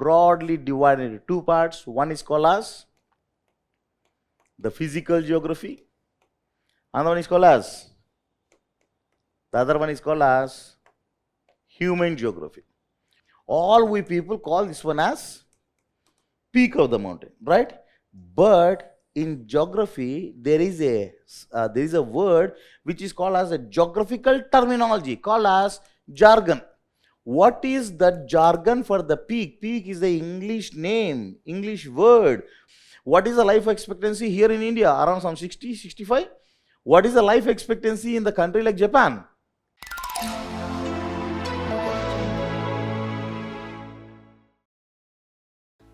broadly divided into two parts. One is called as the physical geography. Another one is called as, the other one is called as human geography. All we people call this one as peak of the mountain, right? But in geography, there is a word which is called as a geographical terminology called as jargon. What is the jargon for the peak? Peak is the English name, English word. What is the life expectancy here in India? Around some 60, 65. What is the life expectancy in the country like Japan?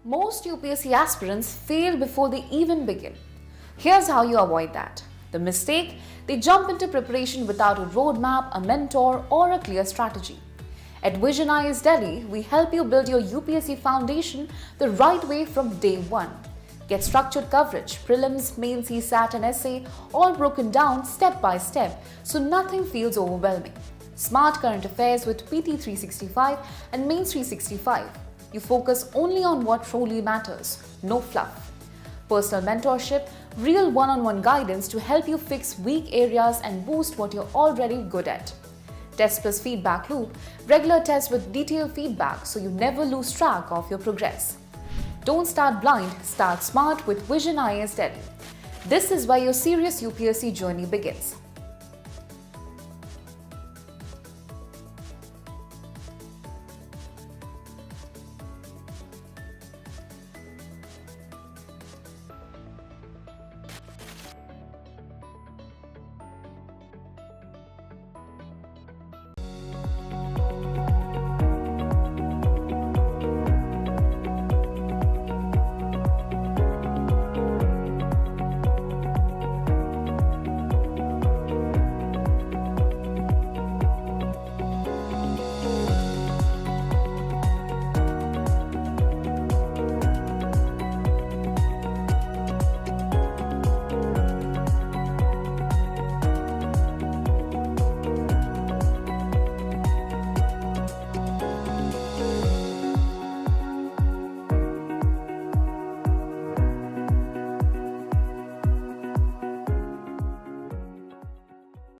Most UPSC aspirants fail before they even begin. Here's how you avoid that. The mistake: they jump into preparation without a roadmap, a mentor, or a clear strategy. At Vision IAS Delhi, we help you build your UPSC foundation the right way from day one. Get structured coverage, prelims, main CSAT and essay, all broken down step by step so nothing feels overwhelming. Smart current affairs with PT 365 and Mains 365. You focus only on what truly matters, no fluff. Personal mentorship, real one-on-one guidance to help you fix weak areas and boost what you're already good at. Test plus feedback loop, regular tests with detailed feedback so you never lose track of your progress. Don't start blind, start smart with Vision IAS Delhi. This is where your serious UPSC journey begins.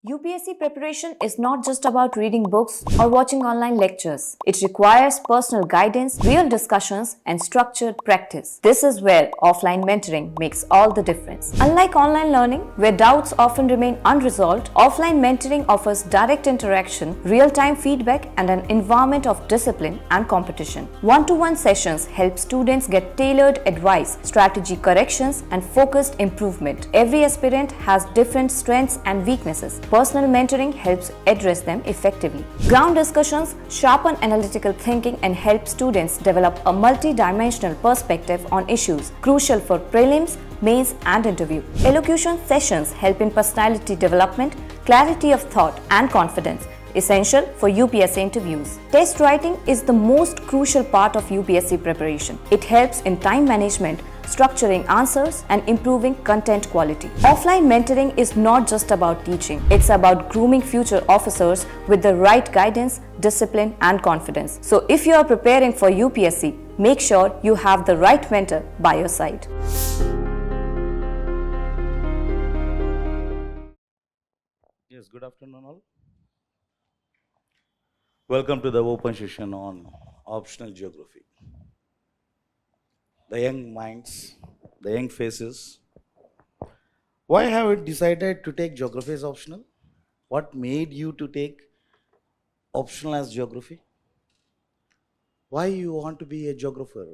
UPSC preparation is not just about reading books or watching online lectures. It requires personal guidance, real discussions, and structured practice. This is where offline mentoring makes all the difference. Unlike online learning, where doubts often remain unresolved, offline mentoring offers direct interaction, real-time feedback, and an environment of discipline and competition. One-to-one sessions help students get tailored advice, strategy corrections, and focused improvement. Every aspirant has different strengths and weaknesses. Personal mentoring helps address them effectively. Ground discussions sharpen analytical thinking and help students develop a multi-dimensional perspective on issues crucial for prelims, mains, and interview. Elocution sessions help in personality development, clarity of thought, and confidence, essential for UPSC interviews. Test writing is the most crucial part of UPSC preparation. It helps in time management, structuring answers, and improving content quality. Offline mentoring is not just about teaching. It's about grooming future officers with the right guidance, discipline, and confidence. So if you are preparing for UPSC, make sure you have the right mentor by your side. Yes, good afternoon all. Welcome to the open session on optional geography. The young minds, the young faces. Why have you decided to take geography as optional? What made you to take optional as geography? Why you want to be a geographer?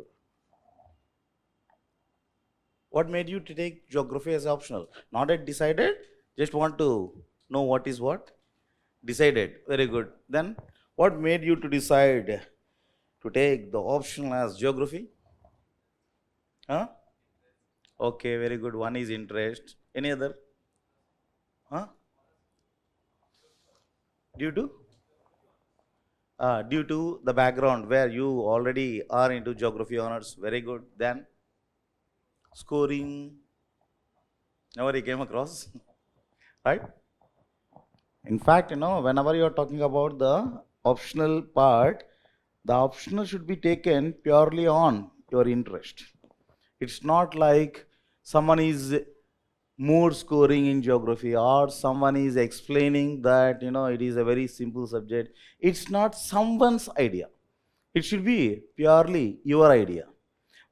What made you to take geography as optional? Not yet decided, just want to know what is what? Decided, very good. Then what made you to decide to take the optional as geography? Huh? Okay, very good. One is interest. Any other? Huh? Due to? Due to the background where you already are into geography honors. Very good. Then scoring. Nobody came across. Right? In fact, whenever you are talking about the optional part, The optional should be taken purely on your interest. It's not like someone is more scoring in geography or someone is explaining that it is a very simple subject. It's not someone's idea. It should be purely your idea.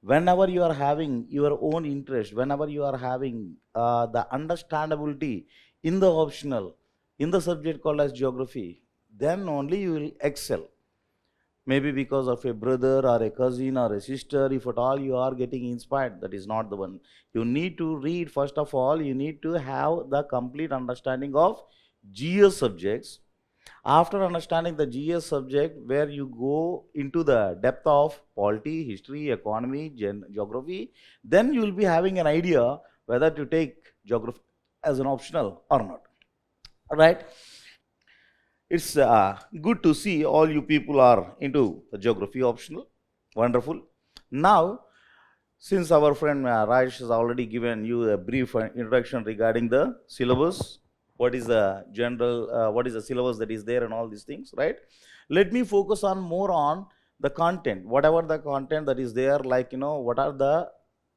Whenever you are having your own interest, whenever you are having the understandability in the optional, in the subject called as geography, then only you will excel. Maybe because of a brother or a cousin or a sister, if at all you are getting inspired, that is not the one. You need to read, first of all, you need to have the complete understanding of GS subjects. After understanding the GS subject, where you go into the depth of polity, history, economy, geography, then you will be having an idea whether to take geography as an optional or not. Right? It's good to see all you people are into the geography optional. Wonderful. Now, since our friend Raj has already given you a brief introduction regarding the syllabus, what is the general, what is the syllabus that is there and all these things, right? Let me focus on more on the content, whatever the content that is there, like, what are the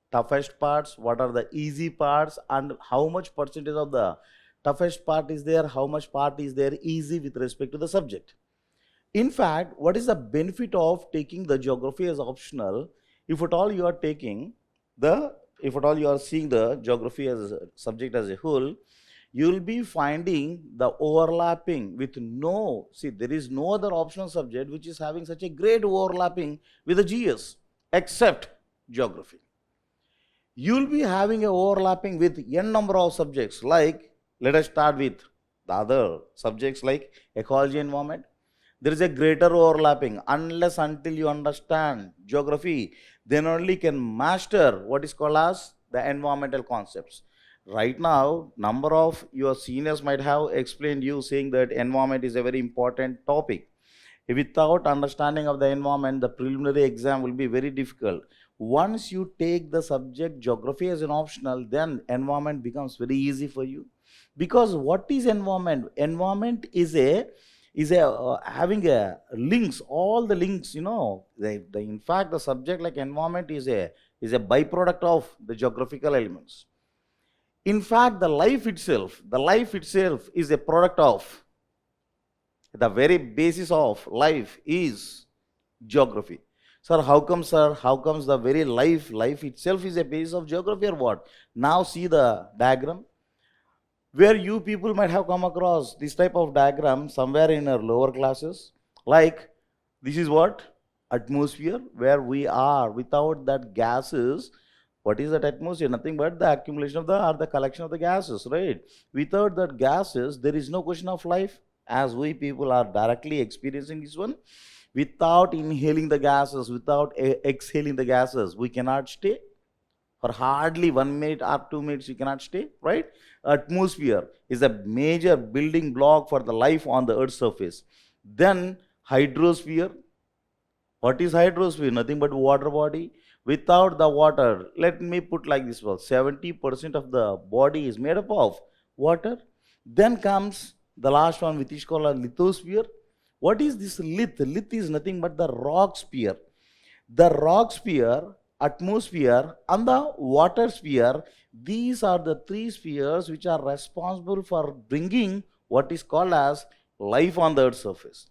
toughest parts, what are the easy parts, and how much percentage of the toughest part is there, how much part is there easy with respect to the subject. In fact, what is the benefit of taking the geography as optional? If at all you are taking if at all you are seeing the geography as a subject as a whole, you will be finding the overlapping with there is no other optional subject which is having such a great overlapping with the GS except geography. You will be having a overlapping with n number of subjects, like let us start with the other subjects like ecology and environment. There is a greater overlapping. Unless until you understand geography, then only can master what is called as the environmental concepts. Right now, number of your seniors might have explained you saying that environment is a very important topic. Without understanding of the environment, the preliminary exam will be very difficult. Once you take the subject geography as an optional, then environment becomes very easy for you. Because what is environment? Environment is having a links, all the links, in fact the subject like environment is a byproduct of the geographical elements. In fact, the life itself is a product of, the very basis of life is geography. Sir, how comes the very life itself is a basis of geography or what? Now see the diagram, where you people might have come across this type of diagram somewhere in our lower classes. Like, this is what? Atmosphere, where we are. Without that gases, what is that atmosphere? Nothing but the accumulation of the collection of the gases, right? Without that gases, there is no question of life, as we people are directly experiencing this one. Without inhaling the gases, without exhaling the gases, we cannot stay. For hardly 1 minute or 2 minutes, you cannot stay, right? Atmosphere is a major building block for the life on the Earth's surface. Then hydrosphere. What is hydrosphere? Nothing but water body. Without the water, let me put like this: 70% of the body is made up of water. Then comes the last one, which is called a lithosphere. What is this lith? Lith is nothing but the rock sphere. The rock sphere, atmosphere, and the water sphere, these are the three spheres which are responsible for bringing what is called as life on the Earth's surface.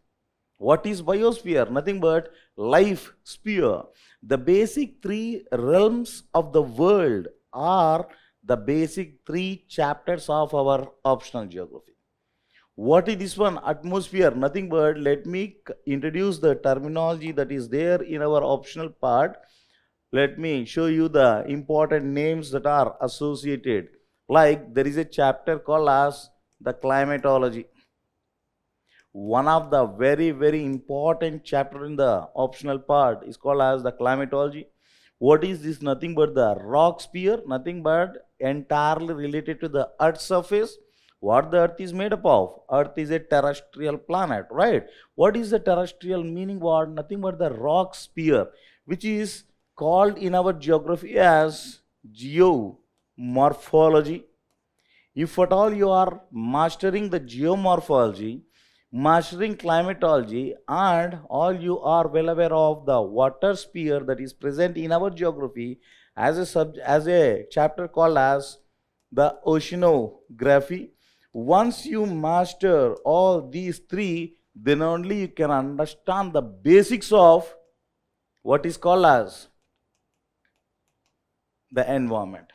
What is biosphere? Nothing but life sphere. The basic three realms of the world are the basic three chapters of our optional geography. What is this one? Atmosphere. Nothing but, let me introduce the terminology that is there in our optional part. Let me show you the important names that are associated. Like, there is a chapter called as the climatology. One of the very, very important chapter in the optional part is called as the climatology. What is this? Nothing but the rock sphere, nothing but entirely related to the Earth's surface. What the Earth is made up of? Earth is a terrestrial planet, right? What is the terrestrial meaning? What? Nothing but the rock sphere, which is called in our geography as geomorphology. If at all you are mastering the geomorphology, mastering climatology, and all you are well aware of the water sphere that is present in our geography as a chapter called as the oceanography. Once you master all these three, then only you can understand the basics of what is called as the environment.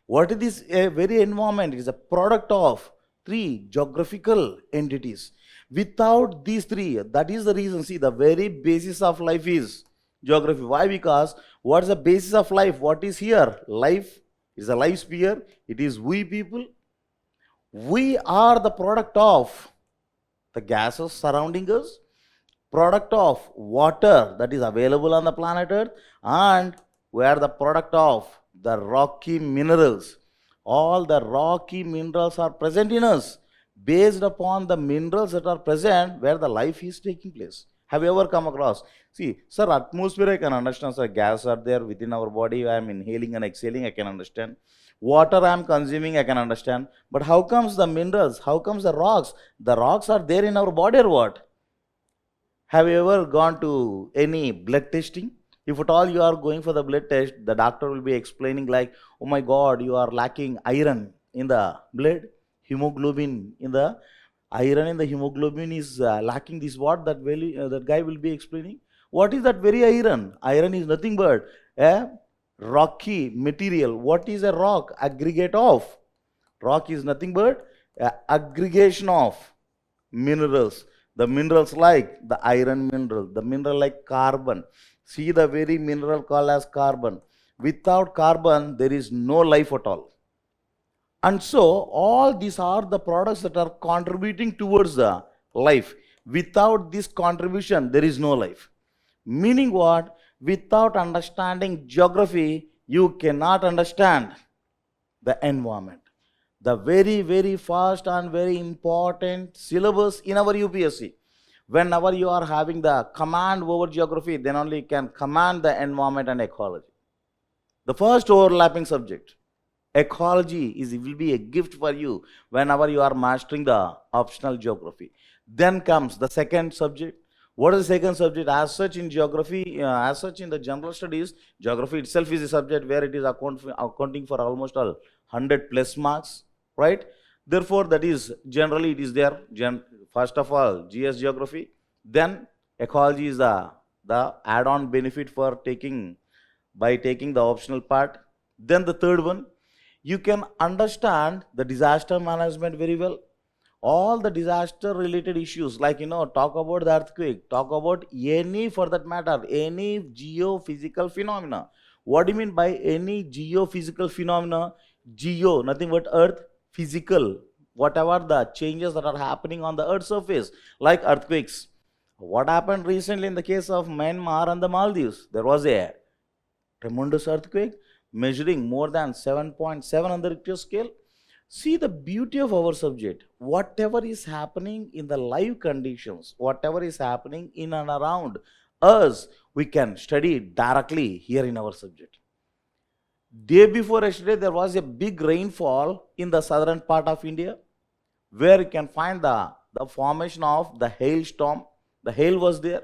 What is this very environment? It is a product of three geographical entities. Without these three, that is the reason, see, the very basis of life is geography. Why? Because what is the basis of life? What is here? Life is a life sphere. It is we people. We are the product of the gases surrounding us, product of water that is available on the planet Earth, and we are the product of the rocky minerals. All the rocky minerals are present in us based upon the minerals that are present where the life is taking place. Have you ever come across? See, sir, atmosphere I can understand, sir. Gas are there within our body. I am inhaling and exhaling, I can understand. Water I am consuming, I can understand. But how comes the minerals? How comes the rocks? The rocks are there in our body or what? Have you ever gone to any blood testing? If at all you are going for the blood test, the doctor will be explaining like, oh my God, you are lacking iron in the blood, hemoglobin in the iron in the hemoglobin is lacking this what that value that guy will be explaining. What is that very iron? Iron is nothing but a rocky material. What is a rock? Aggregate of. Rock is nothing but aggregation of minerals. The minerals like the iron mineral, the mineral like carbon. See the very mineral called as carbon. Without carbon, there is no life at all. And so, all these are the products that are contributing towards the life. Without this contribution, there is no life. Meaning what? Without understanding geography, you cannot understand the environment. The very, very first and very important syllabus in our UPSC. Whenever you are having the command over geography, then only you can command the environment and ecology. The first overlapping subject, ecology, will be a gift for you whenever you are mastering the optional geography. Then comes the second subject. What is the second subject? As such in geography, as such in the general studies, geography itself is a subject where it is accounting for almost all 100 plus marks, right? Therefore, that is generally it is there. First of all, GS geography. Then ecology is the add-on benefit for taking the optional part. Then the third one, you can understand the disaster management very well. All the disaster related issues like talk about the earthquake, talk about any for that matter, any geophysical phenomena. What do you mean by any geophysical phenomena? Geo, nothing but earth, physical, whatever the changes that are happening on the earth's surface, like earthquakes. What happened recently in the case of Myanmar and the Maldives? There was a tremendous earthquake measuring more than 7.7 on the Richter scale. See the beauty of our subject. Whatever is happening in the live conditions, whatever is happening in and around us, we can study directly here in our subject. Day before yesterday, there was a big rainfall in the southern part of India, where you can find the formation of the hailstorm. The hail was there.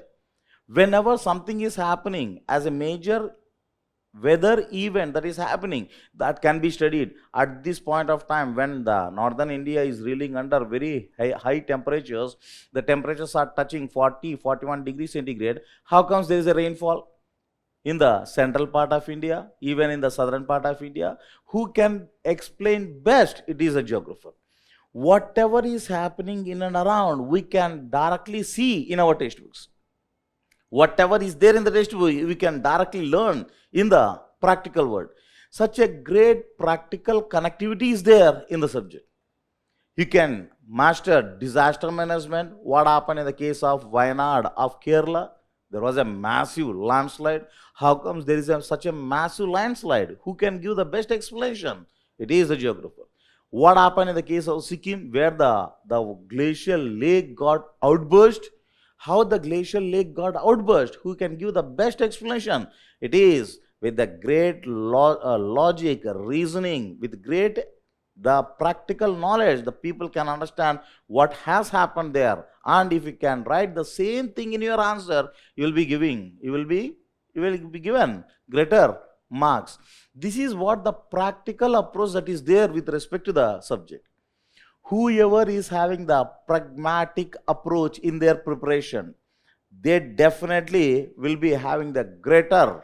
Whenever something is happening as a major weather event that is happening, that can be studied at this point of time when the northern India is reeling under very high temperatures. The temperatures are touching 40-41 degrees centigrade. How comes there is a rainfall? In the central part of India, even in the southern part of India. Who can explain best? It is a geographer. Whatever is happening in and around, we can directly see in our textbooks. Whatever is there in the textbook, we can directly learn in the practical world. Such a great practical connectivity is there in the subject. You can master disaster management. What happened in the case of Wayanad of Kerala? There was a massive landslide. How comes there is such a massive landslide? Who can give the best explanation? It is a geographer. What happened in the case of Sikkim, where the glacial lake got outburst? How the glacial lake got outburst? Who can give the best explanation? It is with the great logic, reasoning, with great The practical knowledge, the people can understand what has happened there. And if you can write the same thing in your answer, you will be given greater marks. This is what the practical approach that is there with respect to the subject. Whoever is having the pragmatic approach in their preparation, they definitely will be having the greater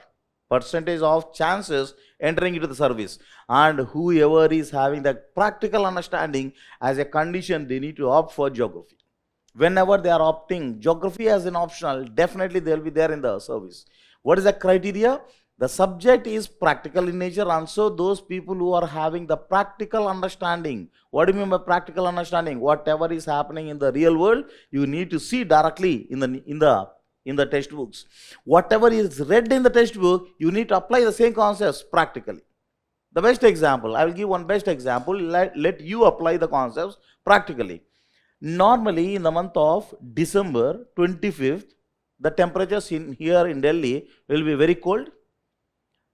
percentage of chances entering into the service. And whoever is having the practical understanding, as a condition, they need to opt for geography. Whenever they are opting geography as an optional, definitely they will be there in the service. What is the criteria? The subject is practical in nature, and so those people who are having the practical understanding. What do you mean by practical understanding? Whatever is happening in the real world, you need to see directly in the textbooks. Whatever is read in the textbook, you need to apply the same concepts practically. The best example, I will give one best example. Let you apply the concepts practically. Normally, in the month of December 25th, the temperatures here in Delhi will be very cold.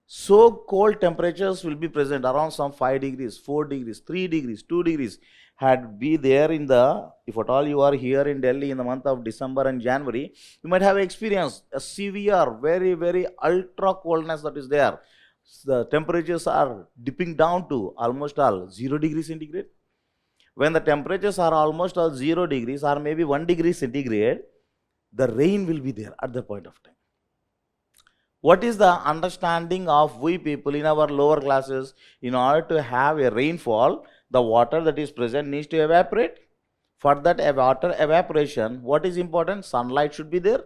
So cold temperatures will be present around some 5 degrees, 4 degrees, 3 degrees, 2 degrees. Had be there if at all you are here in Delhi in the month of December and January, you might have experienced a severe, very, very ultra coldness that is there. The temperatures are dipping down to almost all 0 degrees centigrade. When the temperatures are almost all 0 degrees or maybe 1 degree centigrade, the rain will be there at that point of time. What is the understanding of we people in our lower classes? In order to have a rainfall, the water that is present needs to evaporate. For that water evaporation, what is important? Sunlight should be there.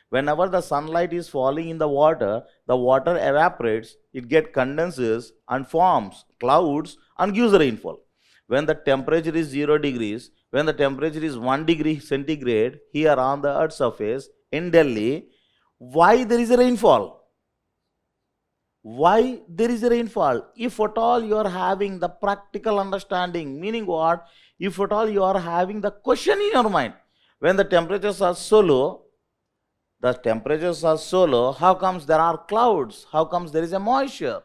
Whenever the sunlight is falling in the water evaporates, it gets condenses and forms clouds and gives rainfall. When the temperature is 0 degrees, when the temperature is 1 degree centigrade here on the earth's surface in Delhi, why there is a rainfall? Why there is a rainfall? If at all you are having the practical understanding, meaning what? If at all you are having the question in your mind, when the temperatures are so low, how comes there are clouds? How comes there is a moisture?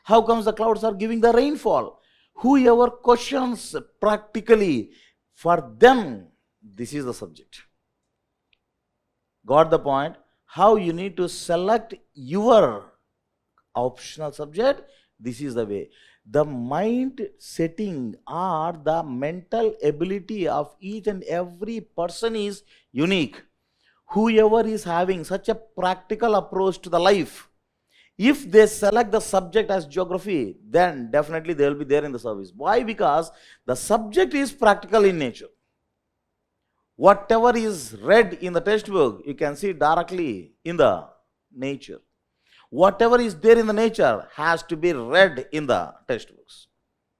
How comes the clouds are giving the rainfall? Whoever questions practically, for them, this is the subject. Got the point? How you need to select your optional subject? This is the way. The mind setting or the mental ability of each and every person is unique. Whoever is having such a practical approach to the life, if they select the subject as geography, then definitely they will be there in the service. Why? Because the subject is practical in nature. Whatever is read in the textbook, you can see directly in the nature. Whatever is there in the nature has to be read in the textbooks.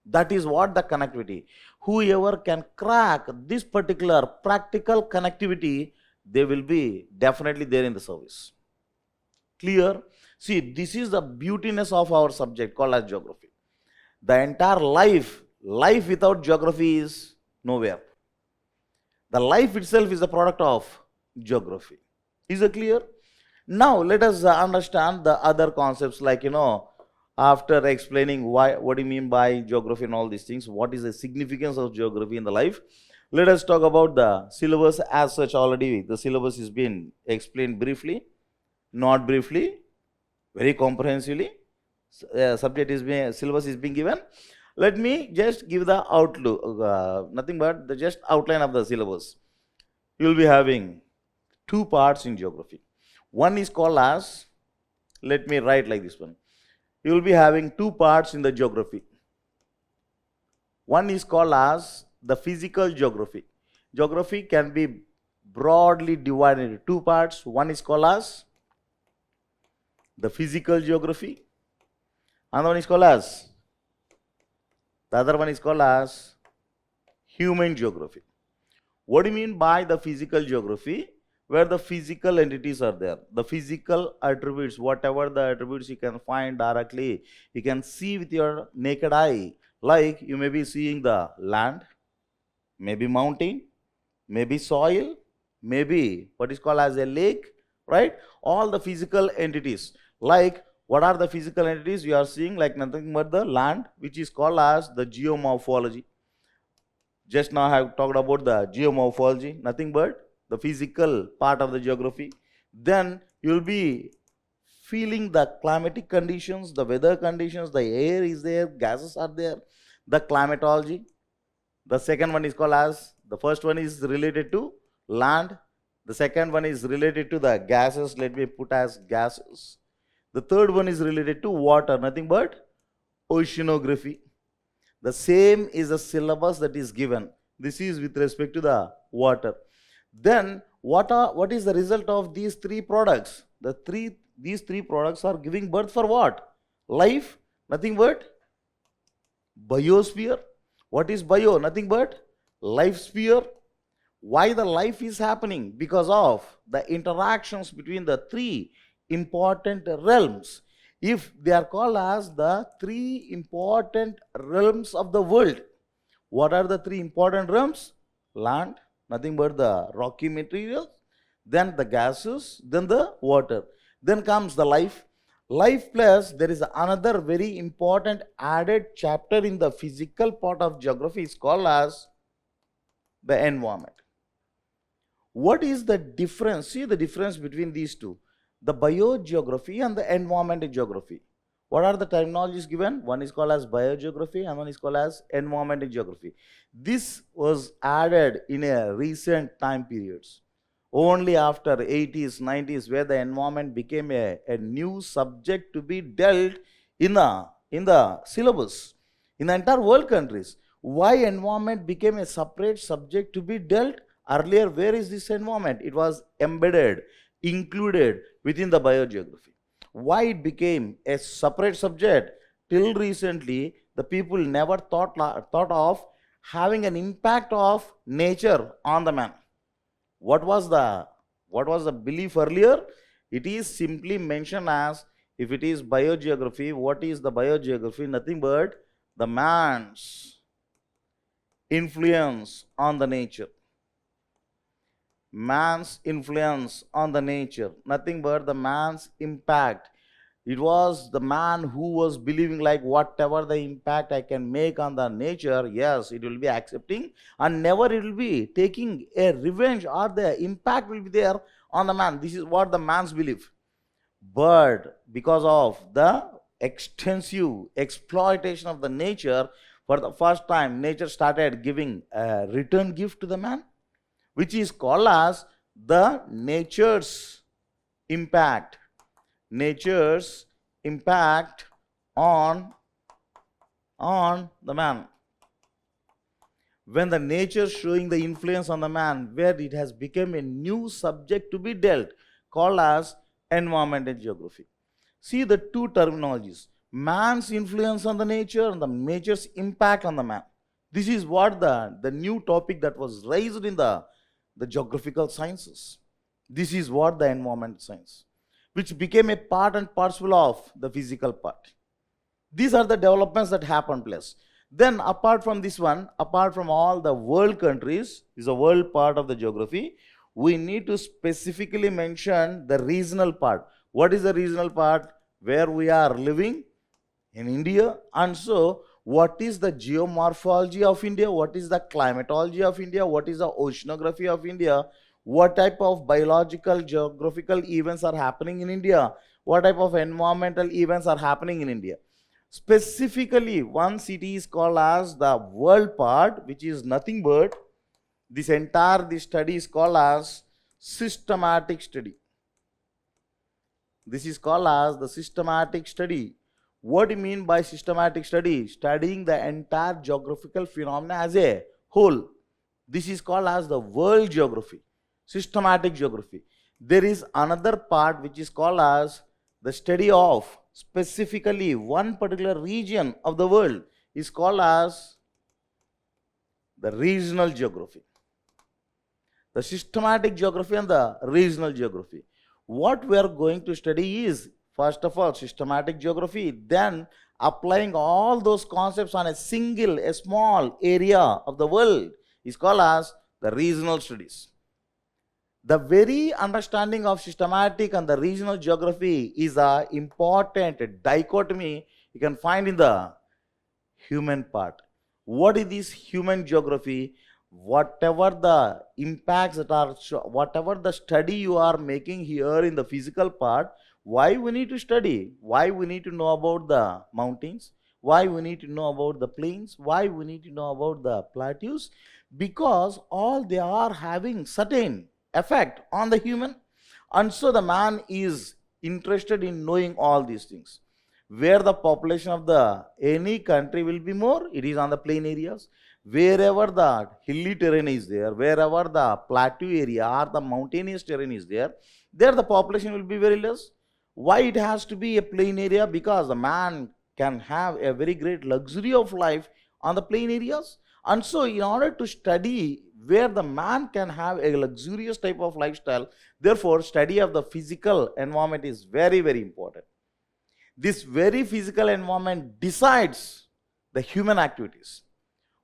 That is what the connectivity. Whoever can crack this particular practical connectivity, they will be definitely there in the service. Clear? See, this is the beautiness of our subject called as geography. The entire life without geography is nowhere. The life itself is the product of geography. Is it clear? Now let us understand the other concepts, like, after explaining what do you mean by geography and all these things, what is the significance of geography in the life. Let us talk about the syllabus as such. Already the syllabus is being explained briefly, not briefly, very comprehensively. Syllabus is being given. Let me just give the outlook, nothing but the just outline of the syllabus. You will be having 2 parts in geography. One is called as, let me write like this one. You will be having 2 parts in the geography. One is called as the physical geography. Geography can be broadly divided into 2 parts. One is called as the physical geography. Another one is called as, the other one is called as human geography. What do you mean by the physical geography? Where the physical entities are there, the physical attributes, whatever the attributes you can find directly, you can see with your naked eye. Like you may be seeing the land, maybe mountain, maybe soil, maybe what is called as a lake, right? All the physical entities. Like What are the physical entities? You are seeing like nothing but the land, which is called as the geomorphology. Just now I have talked about the geomorphology, nothing but the physical part of the geography. Then you will be feeling the climatic conditions, the weather conditions, the air is there, gases are there, the climatology. The second one is called as, the first one is related to land, the second one is related to the gases, let me put as gases. The third one is related to water, nothing but oceanography. The same is the syllabus that is given. This is with respect to the water. Then what is the result of these three products? These three products are giving birth for what? Life, nothing but biosphere. What is bio? Nothing but life sphere. Why the life is happening? Because of the interactions between the three important realms. If they are called as the three important realms of the world, what are the three important realms? Land, nothing but the rocky materials, then the gases, then the water. Then comes the life. Life plus there is another very important added chapter in the physical part of geography is called as the environment. What is the difference? See the difference between these two, the biogeography and the environmental geography. What are the terminologies given? One is called as biogeography and one is called as environmental geography. This was added in a recent time periods. Only after 80s, 90s, where the environment became a new subject to be dealt in the syllabus in the entire world countries. Why environment became a separate subject to be dealt? Earlier, where is this environment? It was embedded, included within the biogeography. Why it became a separate subject? Till recently, the people never thought of having an impact of nature on the man. What was the belief earlier? It is simply mentioned as, if it is biogeography, what is the biogeography? Nothing but the man's influence on the nature. Man's influence on the nature, nothing but the man's impact. It was the man who was believing like whatever the impact I can make on the nature, yes, it will be accepting and never it will be taking a revenge or the impact will be there on the man. This is what the man's belief. But because of the extensive exploitation of the nature, for the first time nature started giving a return gift to the man, which is called as the nature's impact. Nature's impact on the man. When the nature showing the influence on the man, where it has become a new subject to be dealt, called as environmental geography. See the two terminologies, man's influence on the nature and the nature's impact on the man. This is what the new topic that was raised in the geographical sciences. This is what the environment science, which became a part and parcel of the physical part. These are the developments that happened place. Then apart from this one, apart from all the world countries, is a world part of the geography, we need to specifically mention the regional part. What is the regional part? Where we are living in India, and so what is the geomorphology of India, what is the climatology of India, what is the oceanography of India, what type of biological geographical events are happening in India, what type of environmental events are happening in India. Specifically, one city is called as the world part, which is nothing but this study is called as systematic study. This is called as the systematic study. What do you mean by systematic study? Studying the entire geographical phenomena as a whole. This is called as the world geography, systematic geography. There is another part which is called as the study of specifically one particular region of the world, is called as the regional geography. The systematic geography and the regional geography. What we are going to study is, first of all, systematic geography, then applying all those concepts on a small area of the world is called as the regional studies. The very understanding of systematic and the regional geography is a important dichotomy you can find in the human part. What is this human geography? Whatever the impacts that are, whatever the study you are making here in the physical part, why we need to study? Why we need to know about the mountains? Why we need to know about the plains? Why we need to know about the plateaus? Because all they are having certain effect on the human, and so the man is interested in knowing all these things. Where the population of the any country will be more, it is on the plain areas. Wherever the hilly terrain is there, wherever the plateau area or the mountainous terrain is there, there the population will be very less. Why it has to be a plain area? Because the man can have a very great luxury of life on the plain areas. And so in order to study where the man can have a luxurious type of lifestyle, therefore study of the physical environment is very, very important. This very physical environment decides the human activities.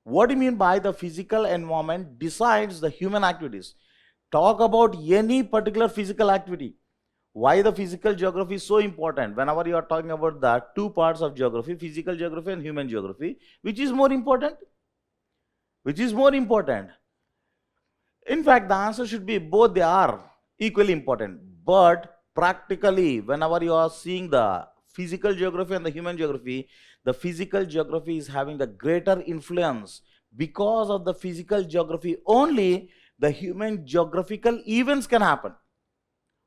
What do you mean by the physical environment decides the human activities? Talk about any particular physical activity. Why the physical geography is so important? Whenever you are talking about the two parts of geography, physical geography and human geography, which is more important? Which is more important? In fact, the answer should be both, they are equally important. But practically, whenever you are seeing the physical geography and the human geography, the physical geography is having the greater influence. Because of the physical geography only, the human geographical events can happen.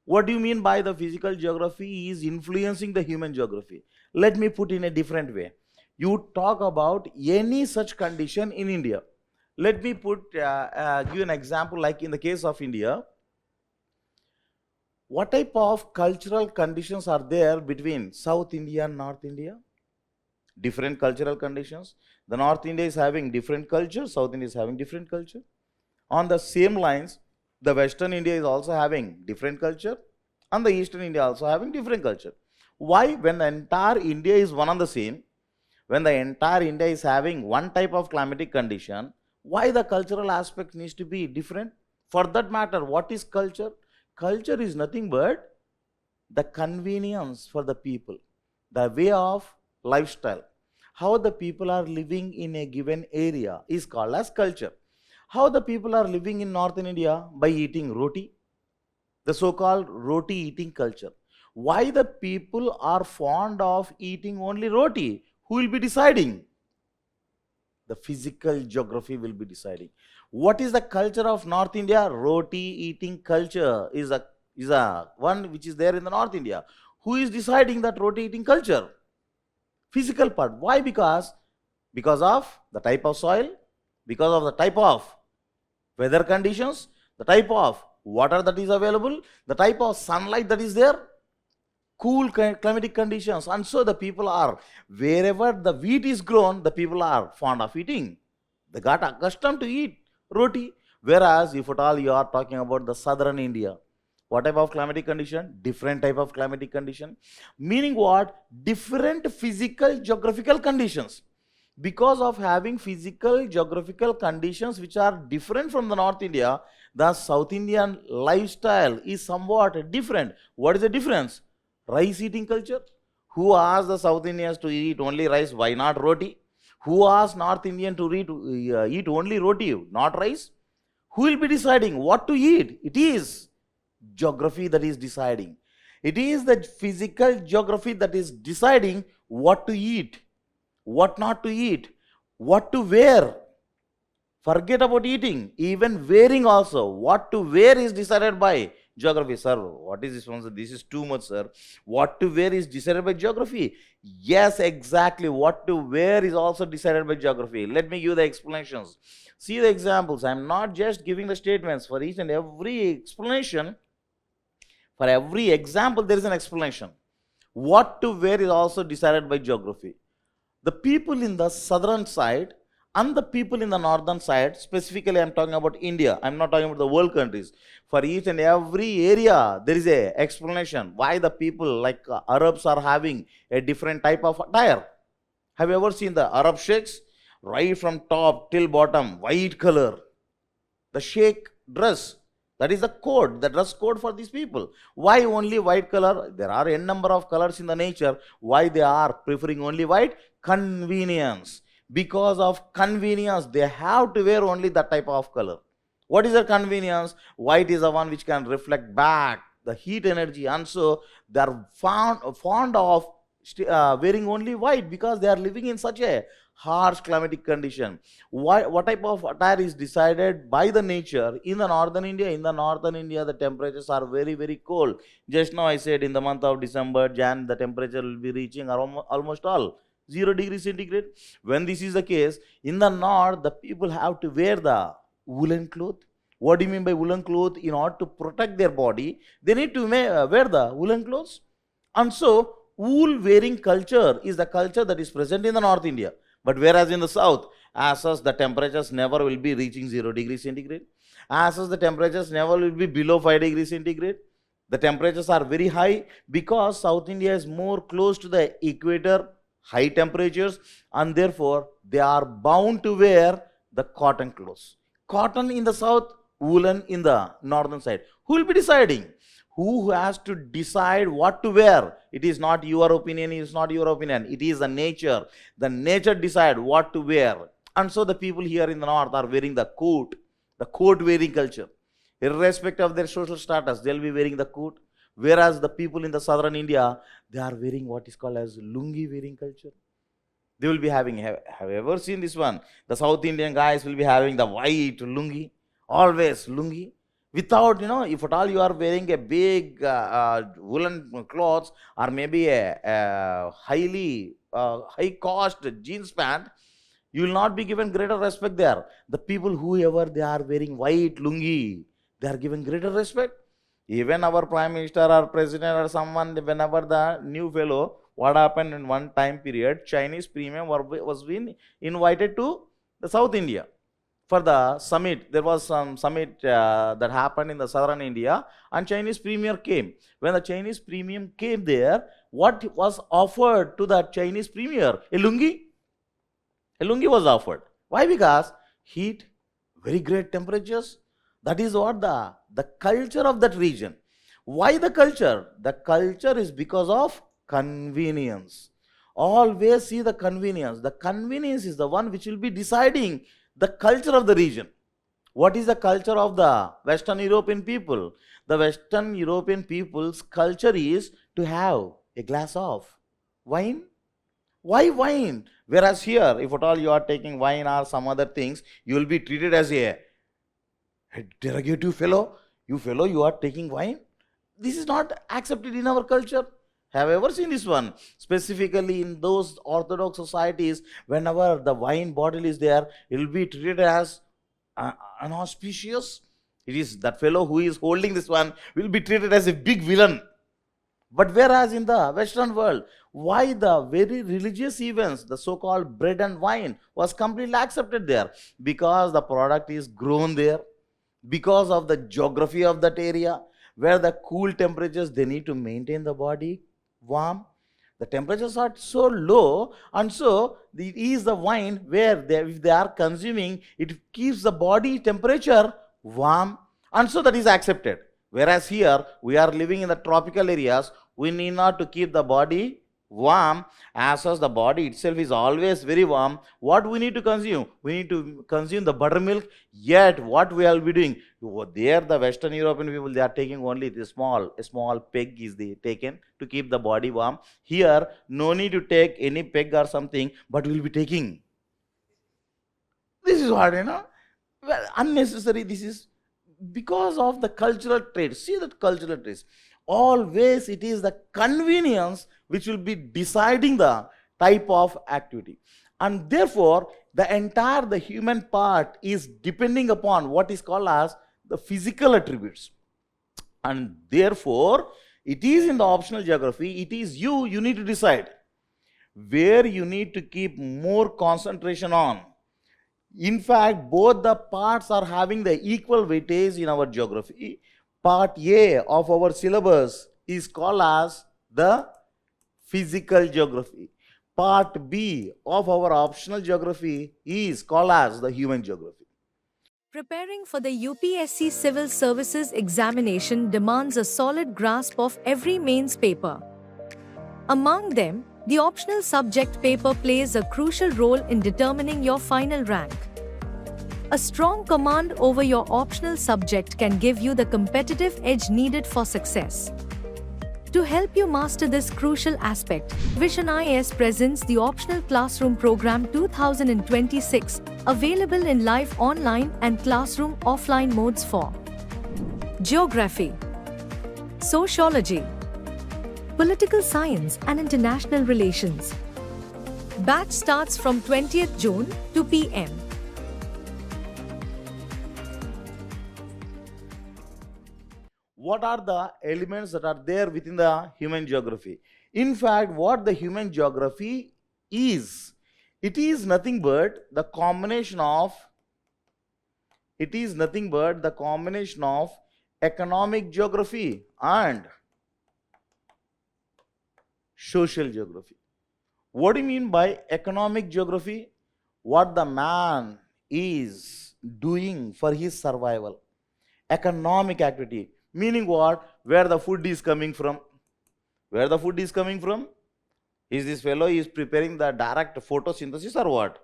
What do you mean by the physical geography is influencing the human geography? Let me put in a different way. You talk about any such condition in India. Let me give an example, like in the case of India. What type of cultural conditions are there between South India and North India? Different cultural conditions. The North India is having different culture, South India is having different culture. On the same lines, the Western India is also having different culture, and the Eastern India also having different culture. Why? When the entire India is one and the same, when the entire India is having one type of climatic condition, why the cultural aspect needs to be different? For that matter, what is culture? Culture is nothing but the convenience for the people, the way of lifestyle. How the people are living in a given area is called as culture. How the people are living in Northern India? By eating roti, the so-called roti eating culture. Why the people are fond of eating only roti? Who will be deciding? The physical geography will be deciding. What is the culture of North India? Roti eating culture is a one which is there in the North India. Who is deciding that roti eating culture? Physical part. Why? Because of the type of soil, because of the type of weather conditions, the type of water that is available, the type of sunlight that is there, cool climatic conditions. And so the people are, wherever the wheat is grown, the people are fond of eating. They got accustomed to eat roti. Whereas if at all you are talking about the southern India, what type of climatic condition? Different type of climatic condition. Meaning what? Different physical geographical conditions. Because of having physical geographical conditions which are different from the North India, the South Indian lifestyle is somewhat different. What is the difference? Rice eating culture. Who asked the South Indians to eat only rice? Why not roti? Who asked North Indian to eat only roti, not rice? Who will be deciding what to eat? It is geography that is deciding. It is the physical geography that is deciding what to eat, what not to eat, what to wear. Forget about eating, even wearing also. What to wear is decided by geography. Sir, what is this one? This is too much, sir. What to wear is decided by geography. Yes, exactly. What to wear is also decided by geography. Let me give the explanations. See the examples. I am not just giving the statements. For each and every explanation, for every example, there is an explanation. What to wear is also decided by geography. The people in the southern side and the people in the northern side, specifically I am talking about India, I am not talking about the world countries. For each and every area, there is a explanation why the people like Arabs are having a different type of attire. Have you ever seen the Arab sheikhs? Right from top till bottom, white color. The sheikh dress, That is the code, the dress code for these people. Why only white color? There are n number of colors in the nature. Why they are preferring only white? Convenience. Because of convenience, they have to wear only that type of color. What is the convenience? White is the one which can reflect back the heat energy, and so they are fond of wearing only white because they are living in such a harsh climatic condition. What type of attire is decided by the nature in the northern India? In the northern India, the temperatures are very, very cold. Just now I said in the month of December, Jan, the temperature will be reaching around almost all 0 degrees centigrade. When this is the case, in the north, the people have to wear the woolen cloth. What do you mean by woolen cloth? In order to protect their body, they need to wear the woolen clothes. And so, wool wearing culture is the culture that is present in the North India. But whereas in the south, as such, the temperatures never will be reaching 0 degrees centigrade. As such, the temperatures never will be below 5 degrees centigrade. The temperatures are very high because South India is more close to the equator, high temperatures, and therefore they are bound to wear the cotton clothes. Cotton in the south, woolen in the northern side. Who will be deciding? Who has to decide what to wear? It is not your opinion, it is not your opinion. It is the nature. The nature decide what to wear. And so the people here in the north are wearing the coat wearing culture. Irrespective of their social status, they will be wearing the coat. Whereas the people in the southern India, they are wearing what is called as lungi wearing culture. They will be having, have you ever seen this one? The South Indian guys will be having the white lungi, always lungi. Without, if at all you are wearing a big woolen clothes or maybe a highly high cost jeans pant, you will not be given greater respect there. The people, whoever they are wearing white lungi, they are given greater respect. Even our prime minister or president or someone, whenever the new fellow, what happened in one time period, Chinese premium was being invited to the South India for the summit. There was some summit that happened in the southern India, and Chinese premier came. When the Chinese premium came there, what was offered to the Chinese premier? A lungi. A lungi was offered. Why? Because heat, very great temperatures. That is what the culture of that region. Why the culture? The culture is because of convenience. Always see the convenience. The convenience is the one which will be deciding the culture of the region. What is the culture of the Western European people? The Western European people's culture is to have a glass of wine. Why wine? Whereas here, if at all you are taking wine or some other things, you will be treated as a derogative fellow. You are taking wine. This is not accepted in our culture. Have you ever seen this one? Specifically in those orthodox societies, whenever the wine bottle is there, it will be treated as inauspicious. It is that fellow who is holding this one will be treated as a big villain. But whereas in the Western world, why the very religious events, the so-called bread and wine, was completely accepted there? Because the product is grown there, because of the geography of that area, where the cool temperatures, they need to maintain the body warm. The temperatures are so low, and so it is the wine where if they are consuming, it keeps the body temperature warm, and so that is accepted. Whereas here, we are living in the tropical areas, we need not to keep the body warm, as such the body itself is always very warm. What we need to consume? We need to consume the buttermilk. Yet what we will be doing? There the Western European people, they are taking only a small peg is taken to keep the body warm. Here no need to take any peg or something, but we will be taking. This is what, well, unnecessary. This is because of the cultural traits. See that cultural traits. Always it is the convenience which will be deciding the type of activity. And therefore, the human part is depending upon what is called as the physical attributes. And therefore, it is in the optional geography, it is you need to decide where you need to keep more concentration on. In fact, both the parts are having the equal weightage in our geography. Part A of our syllabus is called as the physical geography. Part B of our optional geography is called as the human geography. Preparing for the UPSC Civil Services examination demands a solid grasp of every mains paper. Among them, the optional subject paper plays a crucial role in determining your final rank. A strong command over your optional subject can give you the competitive edge needed for success. To help you master this crucial aspect, Vision IAS presents the Optional Classroom Program 2026, available in live online and classroom offline modes for Geography, Sociology, Political Science and International Relations. Batch starts from 20th June, 2 p.m. What are the elements that are there within the human geography? In fact, what the human geography is, it is nothing but the combination of economic geography and social geography. What do you mean by economic geography? What the man is doing for his survival. Economic activity. Meaning what? Where the food is coming from. Where the food is coming from? Is this fellow is preparing the direct photosynthesis or what?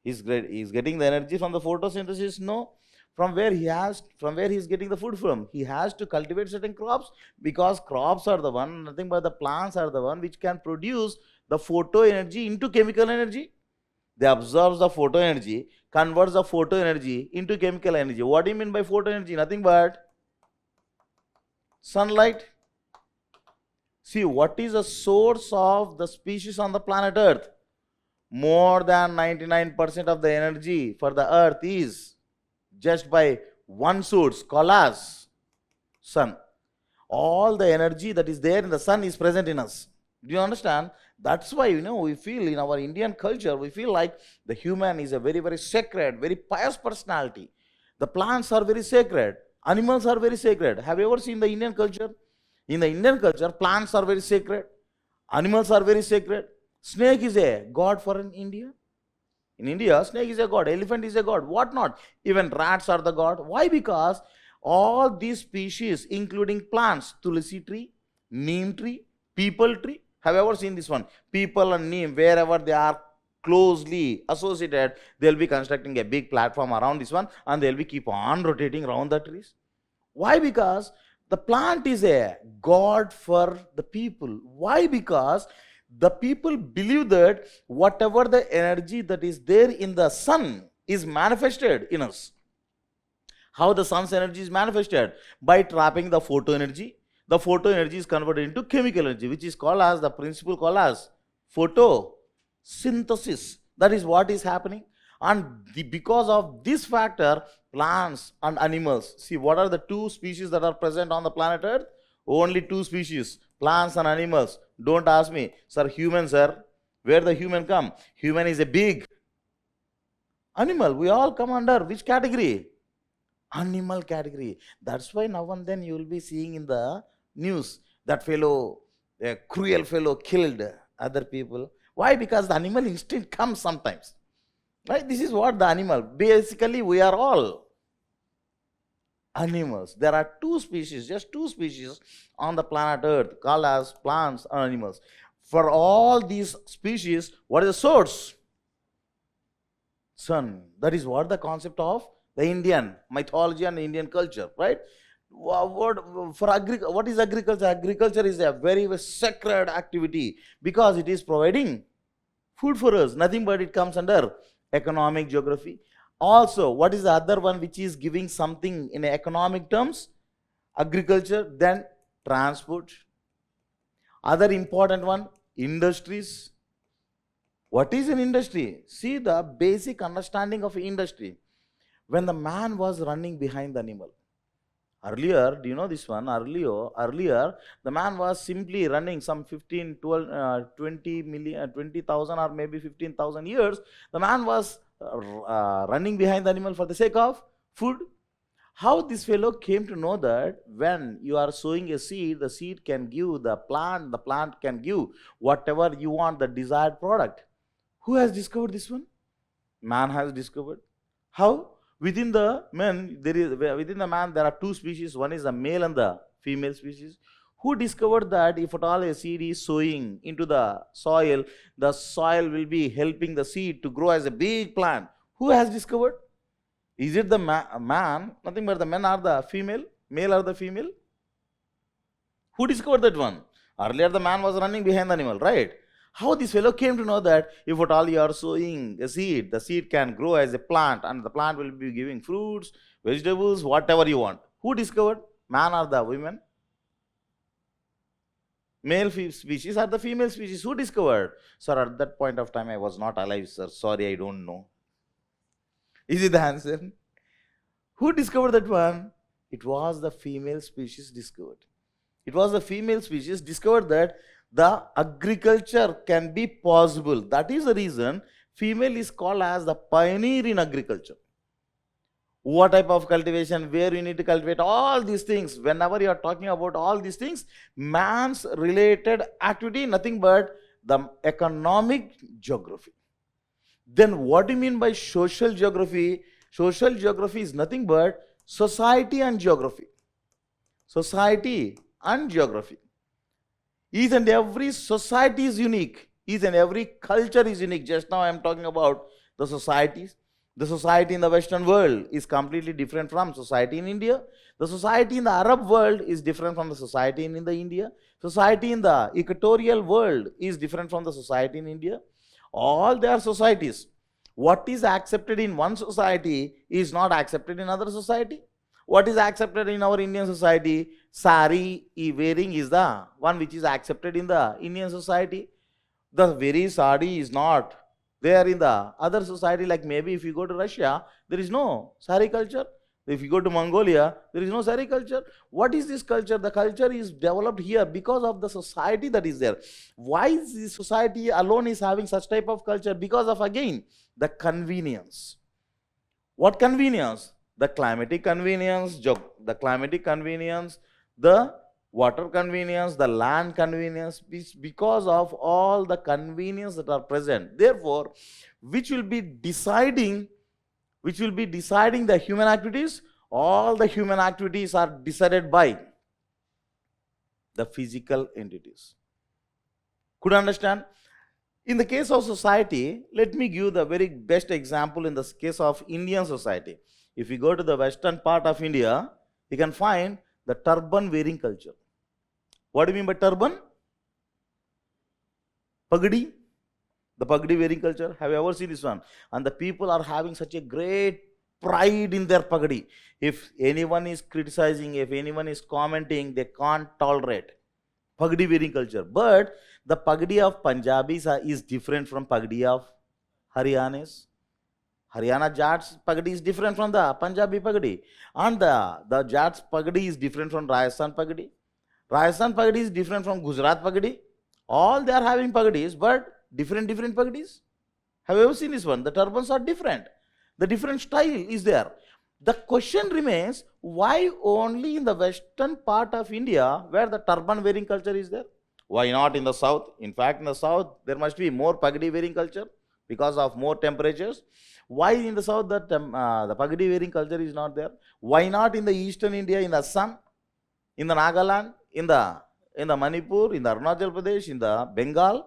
He's getting the energy from the photosynthesis? No. From where he is getting the food from? He has to cultivate certain crops, because crops are the one, nothing but the plants are the one which can produce the photo energy into chemical energy. They absorb the photo energy, converts the photo energy into chemical energy. What do you mean by photo energy? Nothing but sunlight. See, what is the source of the species on the planet Earth? More than 99% of the energy for the Earth is just by one source called as sun. All the energy that is there in the sun is present in us. Do you understand? That's why, we feel in our Indian culture, we feel like the human is a very, very sacred, very pious personality. The plants are very sacred. Animals are very sacred. Have you ever seen the Indian culture? In the Indian culture, plants are very sacred. Animals are very sacred. Snake is a god for India. In India, snake is a god. Elephant is a god. What not? Even rats are the god. Why? Because all these species, including plants, tulsi tree, neem tree, people tree. Have you ever seen this one? People and neem, wherever they are closely associated, they'll be constructing a big platform around this one, and they'll be keep on rotating around the trees. Why? Because the plant is a god for the people. Why? Because the people believe that whatever the energy that is there in the sun is manifested in us. How the sun's energy is manifested? By trapping the photo energy. The photo energy is converted into chemical energy, which is called as the principle called as photosynthesis. That is what is happening. And because of this factor, plants and animals. See, what are the two species that are present on the planet Earth? Only two species, plants and animals. Don't ask me, sir, human, sir. Where the human come? Human is a big animal. We all come under which category? Animal category. That's why now and then you will be seeing in the news that fellow, a cruel fellow killed other people. Why? Because the animal instinct comes sometimes. Right? This is what the animal. Basically, we are all animals. There are two species, just two species on the planet Earth called as plants and animals. For all these species, what is the source? Sun. That is what the concept of the Indian mythology and the Indian culture, right? What is agriculture? Agriculture is a very, very sacred activity because it is providing food for us. Nothing but it comes under economic geography. Also, what is the other one which is giving something in economic terms? Agriculture, then transport. Other important one, industries. What is an industry? See the basic understanding of industry. When the man was running behind the animal. Earlier, do you know this one? Earlier, the man was simply running some 15, 12, 20,000 or maybe 15,000 years. The man was running behind the animal for the sake of food. How this fellow came to know that when you are sowing a seed, the seed can give the plant can give whatever you want, the desired product. Who has discovered this one? Man has discovered. How? Within the men, within the man there are two species. One is the male and the female species. Who discovered that if at all a seed is sowing into the soil will be helping the seed to grow as a big plant? Who has discovered? Is it the man? Nothing but the men or the female? Male or the female? Who discovered that one? Earlier the man was running behind the animal, right? How this fellow came to know that if at all you are sowing a seed, the seed can grow as a plant and the plant will be giving fruits, vegetables, whatever you want. Who discovered? Man or the women? Male species or the female species? Who discovered? Sir, at that point of time I was not alive, sir. Sorry, I don't know. Is it the answer? Who discovered that one? It was the female species discovered. It was the female species discovered that the agriculture can be possible. That is the reason female is called as the pioneer in agriculture. What type of cultivation, where you need to cultivate, all these things. Whenever you are talking about all these things, man's related activity, nothing but the economic geography. Then what do you mean by social geography? Social geography is nothing but society and geography. Society and geography. Each and every society is unique. Each and every culture is unique. Just now I am talking about the societies. The society in the Western world is completely different from society in India. The society in the Arab world is different from the society in the India. Society in the equatorial world is different from the society in India. All their societies. What is accepted in one society is not accepted in another society. What is accepted in our Indian society? Sari wearing is the one which is accepted in the Indian society. The very sari is not there in the other society. Like maybe if you go to Russia, there is no sari culture. If you go to Mongolia, there is no sari culture. What is this culture? The culture is developed here because of the society that is there. Why is this society alone is having such type of culture? Because of, again, the convenience. What convenience? The climatic convenience, the water convenience, the land convenience, because of all the convenience that are present. Therefore, which will be deciding the human activities? All the human activities are decided by the physical entities. Could you understand? In the case of society, let me give the very best example in the case of Indian society. If you go to the western part of India, you can find the turban wearing culture. What do you mean by turban? Pagadi. The pagadi wearing culture. Have you ever seen this one? And the people are having such a great pride in their pagadi. If anyone is criticizing, if anyone is commenting, they can't tolerate pagadi wearing culture. But the pagadi of Punjabis is different from pagadi of Haryanas. Haryana Jats pagadi is different from the Punjabi pagadi. And the Jats pagadi is different from Rajasthan pagadi. Rajasthan pagadi is different from Gujarat pagadi. All they are having pagadis, but different pagadis. Have you ever seen this one? The turbans are different. The different style is there. The question remains, why only in the western part of India where the turban wearing culture is there? Why not in the south? In fact, in the south, there must be more pagadi wearing culture because of more temperatures. Why in the south the pagadi wearing culture is not there? Why not in the eastern India, in Assam, in the Nagaland, in the Manipur, in the Arunachal Pradesh, in the Bengal,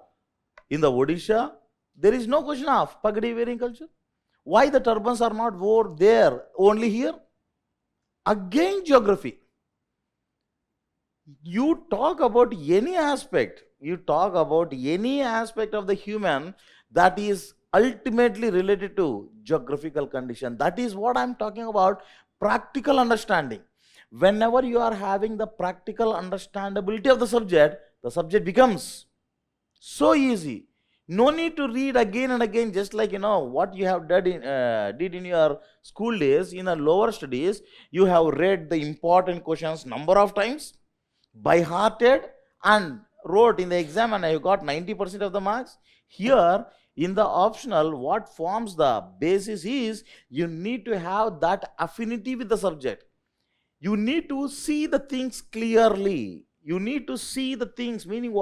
in the Odisha? There is no question of pagadi wearing culture. Why the turbans are not worn there, only here? Again, geography. You talk about any aspect of the human that is ultimately related to geographical condition. That is what I am talking about, practical understanding. Whenever you are having the practical understandability of the subject becomes so easy. No need to read again and again, just like what you have did in your school days. In the lower studies, you have read the important questions number of times, by hearted, and wrote in the exam, and you got 90% of the marks. Here in the optional, what forms the basis is you need to have that affinity with the subject. You need to see the things clearly. You need to see the things, meaning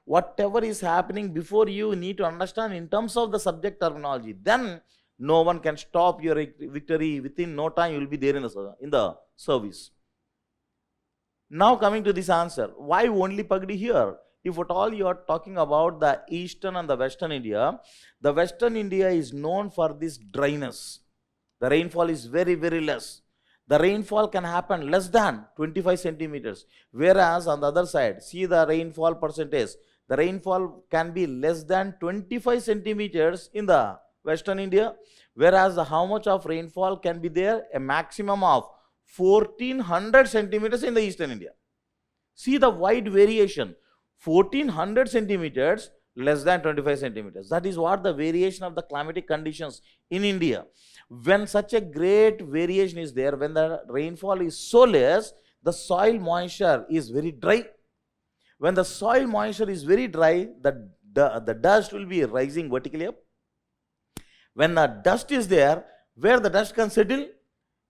whatever is happening before you need to understand in terms of the subject terminology. Then No one can stop your victory. Within no time, you will be there in the service. Now coming to this answer, why only Pagdi here? If at all you are talking about the eastern and the western India, the western India is known for this dryness. The rainfall is very, very less. The rainfall can happen less than 25 centimeters. Whereas on the other side, see the rainfall percentage. The rainfall can be less than 25 centimeters in the western India. Whereas how much of rainfall can be there? A maximum of 1400 centimeters in the eastern India. See the wide variation. 1400 centimeters less than 25 centimeters. That is what the variation of the climatic conditions in India. When such a great variation is there, when the rainfall is so less, the soil moisture is very dry. When the soil moisture is very dry, the dust will be rising vertically up. When the dust is there, where the dust can settle?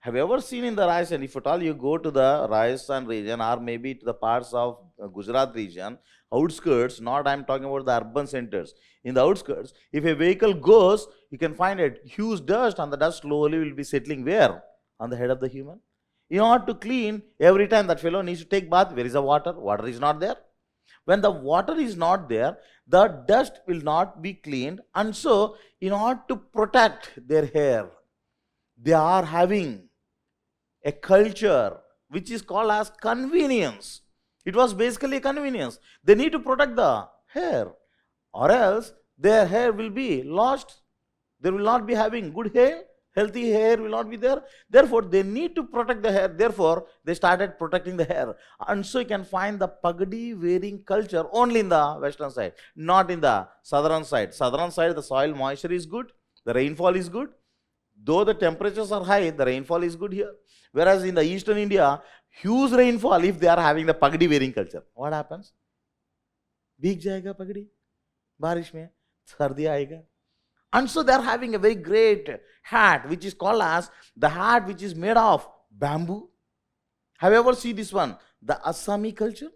Have you ever seen in the Rajasthan, if at all you go to the Rajasthan region or maybe to the parts of Gujarat region, outskirts, not I am talking about the urban centers, in the outskirts, if a vehicle goes, you can find a huge dust and the dust slowly will be settling where? On the head of the human. In order to clean, every time that fellow needs to take bath, where is the water? Water is not there. When the water is not there, the dust will not be cleaned, and so in order to protect their hair, they are having a culture which is called as convenience. It was basically a convenience. They need to protect the hair, or else their hair will be lost. They will not be having good hair, healthy hair will not be there. Therefore, they need to protect the hair. Therefore, they started protecting the hair. And so you can find the pagdi wearing culture only in the western side, not in the southern side. Southern side, the soil moisture is good, the rainfall is good. Though the temperatures are high, the rainfall is good here. Whereas in the eastern India, huge rainfall if they are having the pagdi wearing culture. What happens? Bhig jayega pagdi. Barish mein. Sardi aayega. And so they are having a very great hat which is called as the hat which is made of bamboo. Have you ever seen this one? The Assami culture.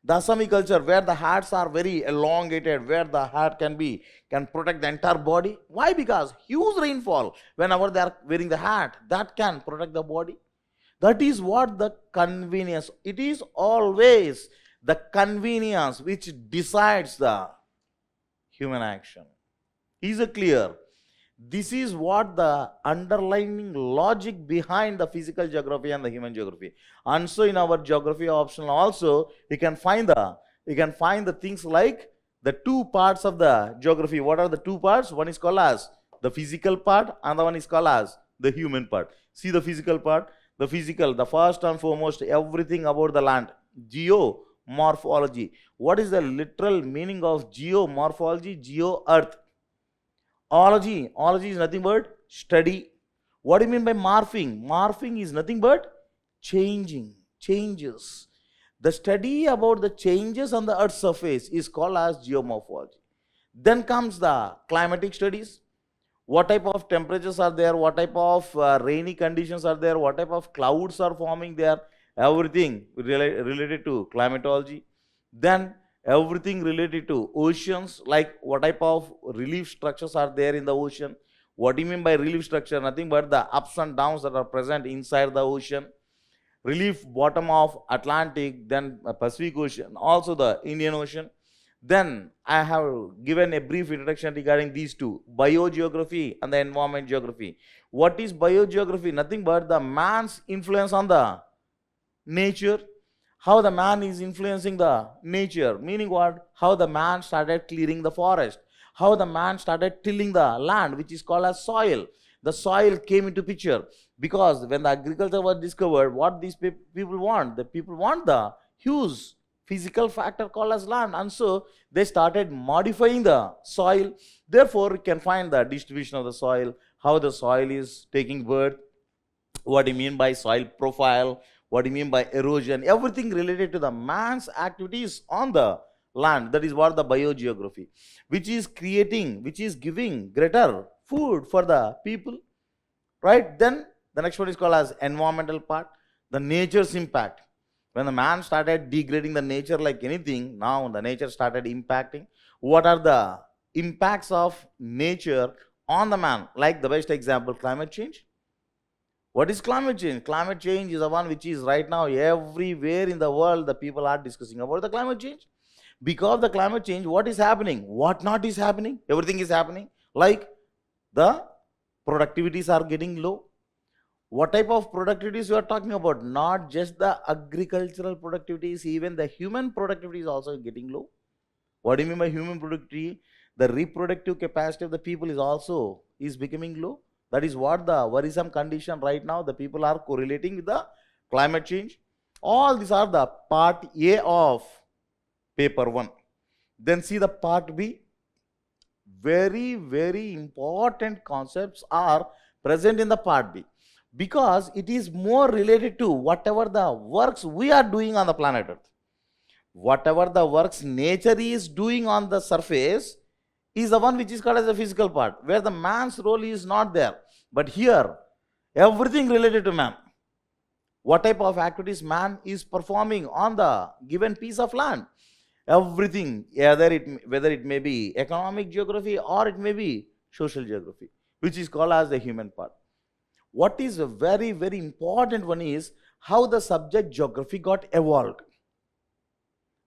The Assami culture where the hats are very elongated, where the hat can protect the entire body. Why? Because huge rainfall, whenever they are wearing the hat, that can protect the body. That is what the convenience. It is always the convenience which decides the human action. Is it clear? This is what the underlying logic behind the physical geography and the human geography. And so in our geography optional also, you can find the things like the two parts of the geography. What are the two parts? One is called as the physical part, and the one is called as the human part. See the physical part. The physical, the first and foremost, everything about the land. Geomorphology. What is the literal meaning of geomorphology? Geo, earth. Ology is nothing but study. What do you mean by morphing? Morphing is nothing but changes. The study about the changes on the earth's surface is called as geomorphology. Then comes the climatic studies. What type of temperatures are there? What type of rainy conditions are there? What type of clouds are forming there? Everything related to climatology. Then everything related to oceans, like what type of relief structures are there in the ocean. What do you mean by relief structure? Nothing but the ups and downs that are present inside the ocean. Relief bottom of Atlantic, then Pacific Ocean, also the Indian Ocean. Then I have given a brief introduction regarding these two, biogeography and the environment geography. What is biogeography? Nothing but the man's influence on the nature. How the man is influencing the nature, meaning what? How the man started clearing the forest, how the man started tilling the land, which is called as soil. The soil came into picture because when the agriculture was discovered, what these people want? The people want the huge physical factor called as land, and so they started modifying the soil. Therefore, you can find the distribution of the soil, how the soil is taking birth, what do you mean by soil profile, what do you mean by erosion, everything related to the man's activities on the land. That is what the biogeography, which is giving greater food for the people, right? Then the next one is called as environmental part, the nature's impact. When the man started degrading the nature like anything, now the nature started impacting. What are the impacts of nature on the man. Like the best example, climate change. What is climate change? Climate change is the one which is right now everywhere in the world. The people are discussing about the climate change. Because of the climate change, what is happening? What not is happening? Everything is happening. Like the productivities are getting low. What type of productivities you are talking about? Not just the agricultural productivities, even the human productivity is also getting low. What do you mean by human productivity? The reproductive capacity of the people is becoming low. That is what the worrisome condition right now. The people are correlating with the climate change. All these are the part A of paper 1. Then see the part B. Very, very important concepts are present in the part B, because it is more related to whatever the works we are doing on the planet Earth. Whatever the works nature is doing on the surface is the one which is called as the physical part, where the man's role is not there. But here, everything related to man. What type of activities man is performing on the given piece of land. Everything, whether it may be economic geography or it may be social geography, which is called as the human part. What is a very, very important one is how the subject geography got evolved.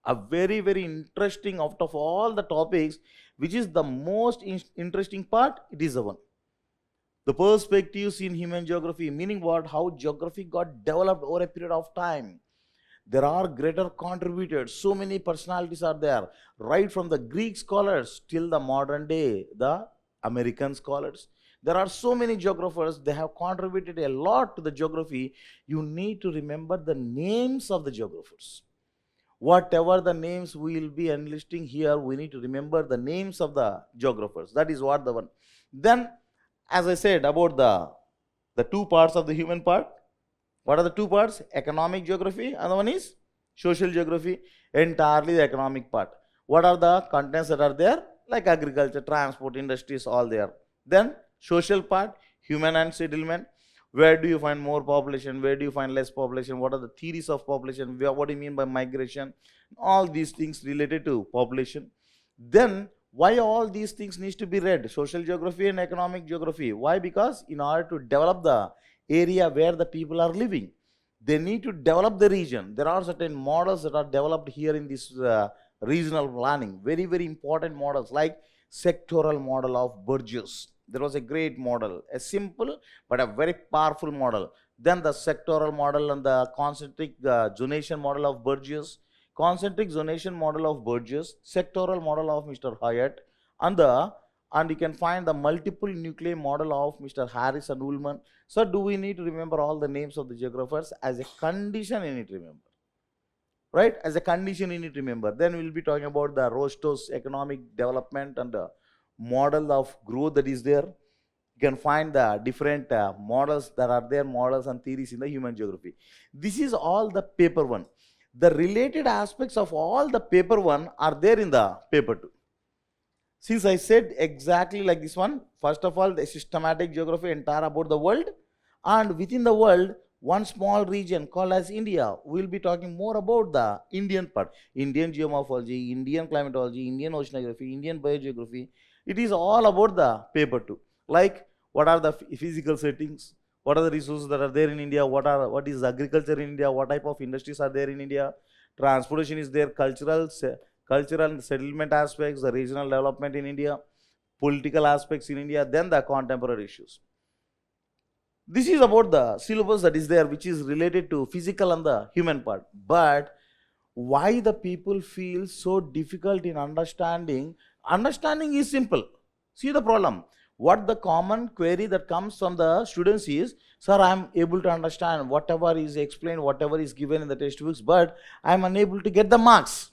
A very, very interesting out of all the topics, which is the most interesting part, it is the one. The perspectives in human geography, meaning what? How geography got developed over a period of time. There are greater contributors, so many personalities are there, right from the Greek scholars till the modern day, the American scholars. There are so many geographers, they have contributed a lot to the geography. You need to remember the names of the geographers. Whatever the names we will be enlisting here, we need to remember the names of the geographers. That is what the one. Then, as I said about the two parts of the human part. What are the two parts? Economic geography, and the one is social geography, entirely the economic part. What are the contents that are there? Like agriculture, transport, industries, all there. Then social part, human and settlement. Where do you find more population? Where do you find less population? What are the theories of population? What do you mean by migration? All these things related to population. Then why all these things needs to be read? Social geography and economic geography. Why? Because in order to develop the area where the people are living, they need to develop the region. There are certain models that are developed here in this regional planning. Very, very important models like sectoral model of Burgess. There was a great model, a simple but a very powerful model. Then the sectoral model and the concentric zonation model of Burgess, concentric zonation model of Burgess, sectoral model of Mr. Hyatt, and you can find the multiple nuclei model of Mr. Harris and Ullman. So do we need to remember all the names of the geographers? As a condition you need to remember. Right? As a condition you need to remember. Then we will be talking about the Rostow's economic development and the model of growth that is there. You can find the different models that are there, models and theories in the human geography. This is all the paper 1. The related aspects of all the paper 1 are there in the paper 2. Since I said exactly like this one, first of all, the systematic geography entire about the world, and within the world, one small region called as India. We will be talking more about the Indian part, Indian geomorphology, Indian climatology, Indian oceanography, Indian biogeography. It is all about the paper 2. Like what are the physical settings, what are the resources that are there in India, what is agriculture in India, what type of industries are there in India, transportation is there, cultural and settlement aspects, the regional development in India, political aspects in India, then the contemporary issues. This is about the syllabus that is there, which is related to physical and the human part. But why the people feel so difficult in understanding? Understanding is simple. See the problem. What the common query that comes from the students is, sir, I am able to understand whatever is explained, whatever is given in the textbooks, but I am unable to get the marks.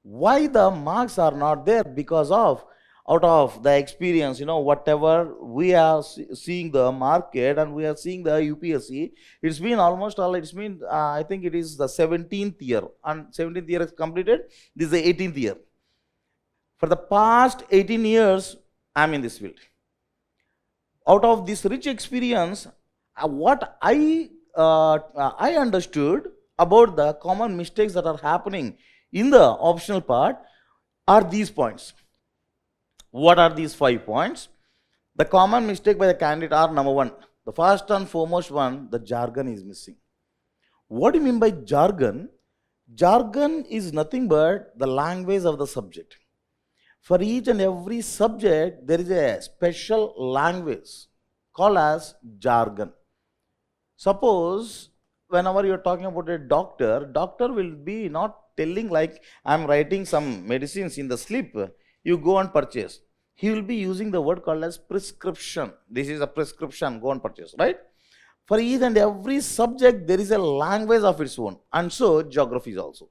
Why the marks are not there? Because of out of the experience, whatever we are seeing the market and we are seeing the UPSC, it's been almost all, I think it is the 17th year, and 17th year is completed, this is the 18th year. For the past 18 years, I'm in this field. Out of this rich experience, what I understood about the common mistakes that are happening in the optional part are these points. What are these 5 points? The common mistake by the candidate are number one, the first and foremost one, the jargon is missing. What do you mean by jargon? Jargon is nothing but the language of the subject. For each and every subject, there is a special language called as jargon. Suppose, whenever you are talking about a doctor, doctor will be not telling like, I am writing some medicines in the slip, you go and purchase. He will be using the word called as prescription. This is a prescription, go and purchase, right? For each and every subject, there is a language of its own. And so, geography is also.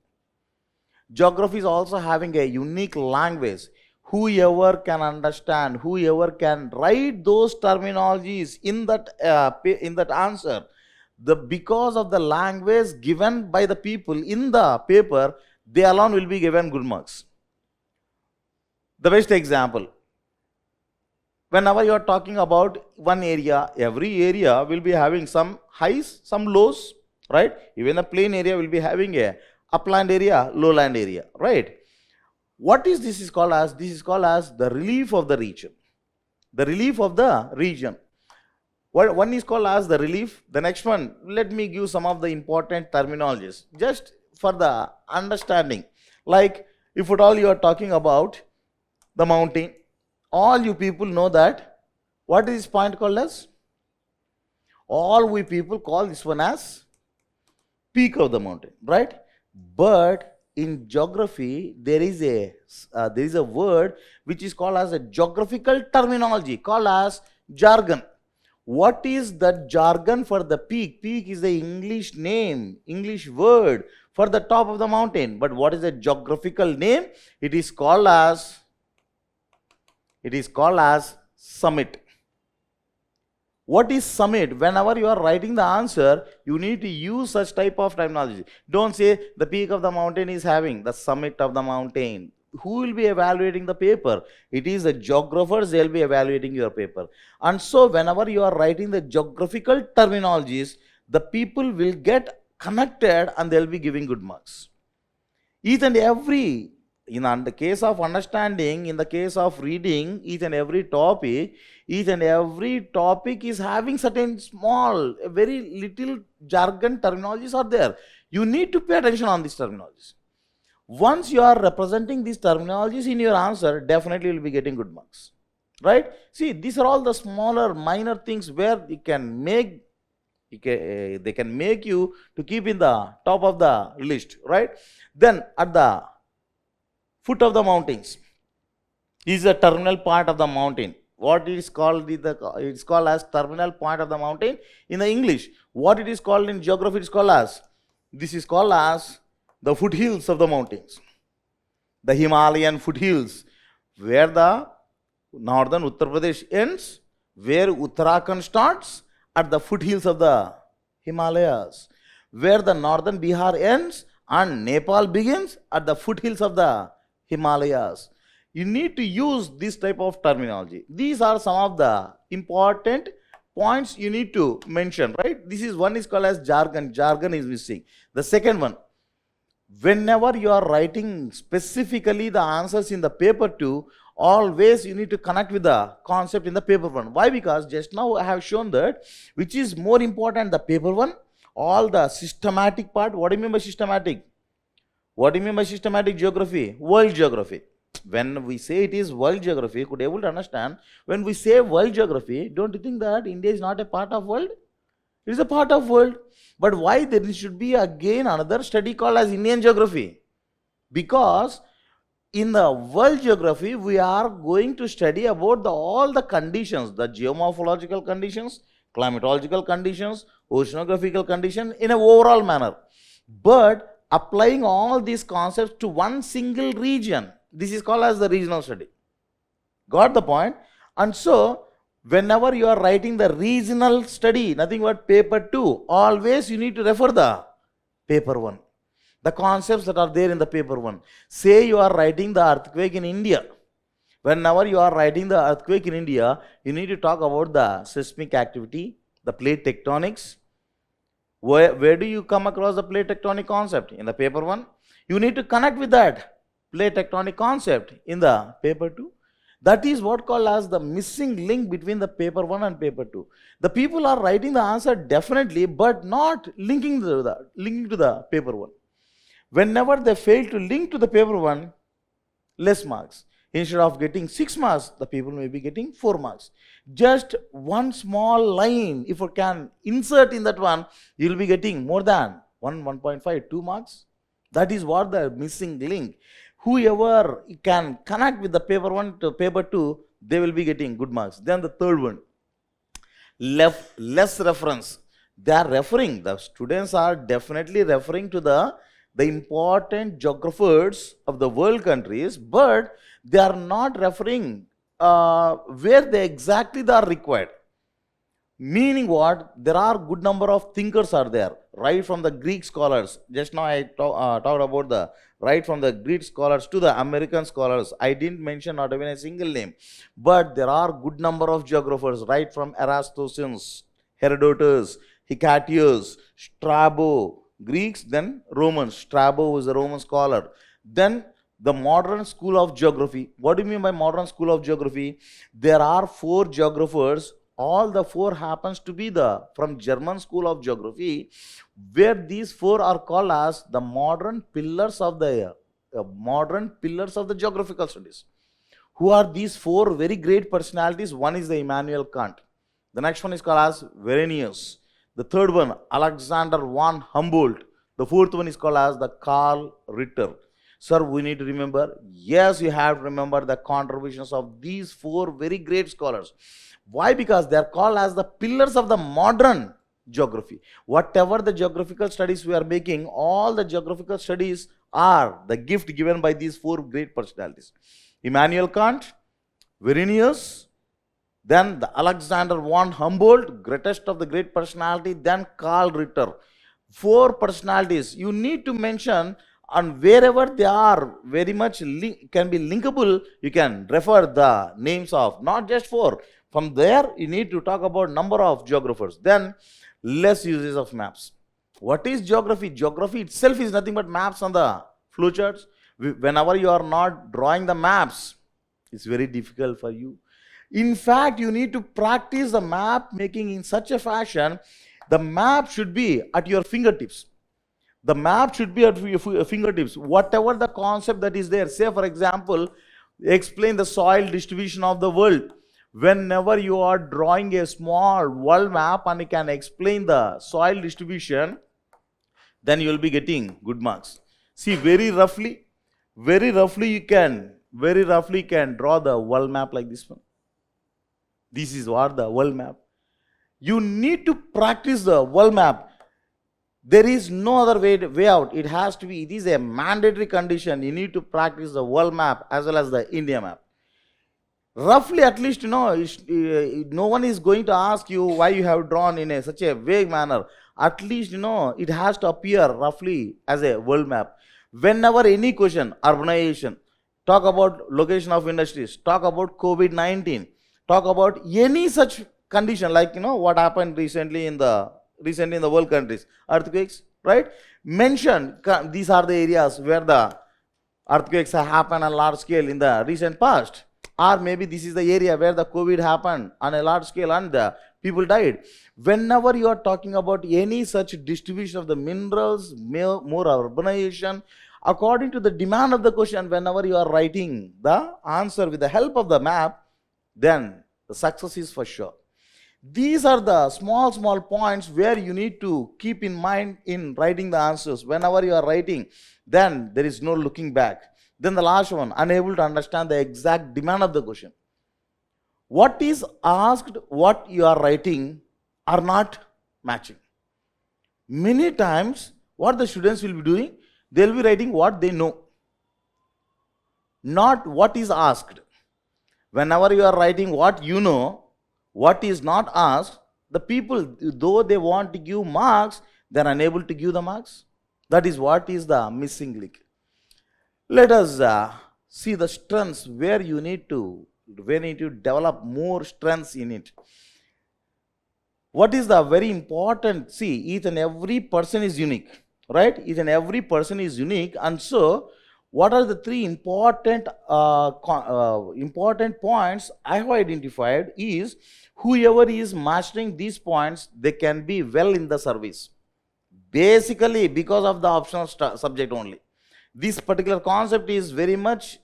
Geography is also having a unique language. Whoever can understand, whoever can write those terminologies in that answer, because of the language given by the people in the paper, they alone will be given good marks. The best example, whenever you are talking about one area, every area will be having some highs, some lows, right? Even the plain area will be having a upland area, lowland area, right? What is this is called as? This is called as the relief of the region. The relief of the region. One is called as the relief. The next one, let me give some of the important terminologies just for the understanding. Like, if at all you are talking about the mountain, all you people know that what is this point called as? All we people call this one as peak of the mountain, right? But in geography, there is a word which is called as a geographical terminology called as jargon. What is the jargon for the peak? Peak is the English name, English word for the top of the mountain. But what is the geographical name? It is called as summit. What is summit? Whenever you are writing the answer, you need to use such type of terminology. Don't say the peak of the mountain is having the summit of the mountain. Who will be evaluating the paper? It is the geographers, they will be evaluating your paper. And so whenever you are writing the geographical terminologies, the people will get connected and they will be giving good marks. Each and every, in the case of understanding, in the case of reading, each and every topic is having certain small, very little jargon terminologies are there. You need to pay attention on these terminologies. Once you are representing these terminologies in your answer, definitely you will be getting good marks, right? See, these are all the smaller, minor things where they can make you to keep in the top of the list, right? Then at the foot of the mountains is the terminal point of the mountain. What it is called? It's called as terminal point of the mountain in the English. What it is called in geography? It is called as, this is called as the foothills of the mountains, the Himalayan foothills, where the northern Uttar Pradesh ends, where Uttarakhand starts, at the foothills of the Himalayas, where the northern Bihar ends and Nepal begins, at the foothills of the Himalayas. You need to use this type of terminology. These are some of the important points you need to mention, right? This is one is called as jargon. Jargon is missing. The second one, whenever you are writing specifically the answers in the paper 2, always you need to connect with the concept in the paper 1. Why? Because just now I have shown that which is more important, the paper 1, all the systematic part. What do you mean by systematic? What do you mean by systematic geography? World geography. When we say it is world geography, could you able to understand? When we say world geography, don't you think that India is not a part of world? It is a part of world. But why there should be again another study called as Indian geography? Because in the world geography, we are going to study about all the conditions, the geomorphological conditions, climatological conditions, oceanographical conditions in an overall manner. But applying all these concepts to one single region, this is called as the regional study. Got the point? And so, whenever you are writing the regional study, nothing but paper 2, always you need to refer the paper 1. The concepts that are there in the paper 1. Say you are writing the earthquake in India. Whenever you are writing the earthquake in India, you need to talk about the seismic activity, the plate tectonics. Where do you come across the plate tectonic concept? In the paper 1. You need to connect with that plate tectonic concept in the paper 2. That is what called as the missing link between the paper 1 and paper 2. The people are writing the answer definitely, but not linking to the paper 1. Whenever they fail to link to the paper 1, less marks. Instead of getting 6 marks, the people may be getting 4 marks. Just one small line, if you can insert in that one, you will be getting more than 1.5, 2 marks. That is what the missing link. Whoever can connect with the paper 1 to paper 2, they will be getting good marks. Then the third one, less reference. They are referring, the students are definitely referring to the important geographers of the world countries, but they are not referring where they exactly they are required. Meaning what? There are good number of thinkers are there, right from the Greek scholars. Just now I talked about the right from the Greek scholars to the American scholars. I didn't mention not even a single name, but there are good number of geographers, right from Eratosthenes, Herodotus, Hecataeus, Strabo, Greeks, then Romans. Strabo was a Roman scholar. Then the modern school of geography. What do you mean by modern school of geography? There are 4 geographers. All the 4 happens to be from German school of geography, where these 4 are called as the modern pillars of the geographical studies. Who are these 4 very great personalities? One is the Immanuel Kant. The next one is called as Verenius. The third one, Alexander von Humboldt. The fourth one is called as the Karl Ritter. Sir, we need to remember, yes, you have to remember the contributions of these 4 very great scholars. Why? Because they are called as the pillars of the modern geography. Whatever the geographical studies we are making, all the geographical studies are the gift given by these 4 great personalities. Immanuel Kant, Verenius, then the Alexander von Humboldt, greatest of the great personality, then Karl Ritter. 4 personalities you need to mention, and wherever they are very much can be linkable, you can refer the names of not just 4. From there, you need to talk about number of geographers. Then, less uses of maps. What is geography? Geography itself is nothing but maps on the flowcharts. Whenever you are not drawing the maps, it's very difficult for you. In fact, you need to practice the map making in such a fashion, the map should be at your fingertips. The map should be at your fingertips. Whatever the concept that is there, say for example, explain the soil distribution of the world. Whenever you are drawing a small world map and you can explain the soil distribution, then you will be getting good marks. See, very roughly you can draw the world map like this one. This is what the world map. You need to practice the world map. There is no other way out. It has to be, it is a mandatory condition. You need to practice the world map as well as the India map. Roughly, at least, no one is going to ask you why you have drawn in such a vague manner. At least, it has to appear roughly as a world map. Whenever any question, urbanization, talk about location of industries, talk about COVID-19, talk about any such condition like, what happened recently in the world countries, earthquakes, right? Mention, these are the areas where the earthquakes have happened on large scale in the recent past. Or maybe this is the area where the COVID happened on a large scale and the people died. Whenever you are talking about any such distribution of the minerals, more urbanization, according to the demand of the question, whenever you are writing the answer with the help of the map, then the success is for sure. These are the small points where you need to keep in mind in writing the answers. Whenever you are writing, then there is no looking back. Then the last one, unable to understand the exact demand of the question. What is asked, what you are writing are not matching. Many times, what the students will be doing, they will be writing what they know, not what is asked. Whenever you are writing what you know, what is not asked, the people, though they want to give marks, they are unable to give the marks. That is what is the missing link. Let us see the strengths where you need to develop more strengths in it. What is the very important? See, each and every person is unique, right? Each and every person is unique, and so what are the three important points I have identified is whoever is mastering these points, they can be well in the service. Basically, because of the optional subject only. This particular concept is very much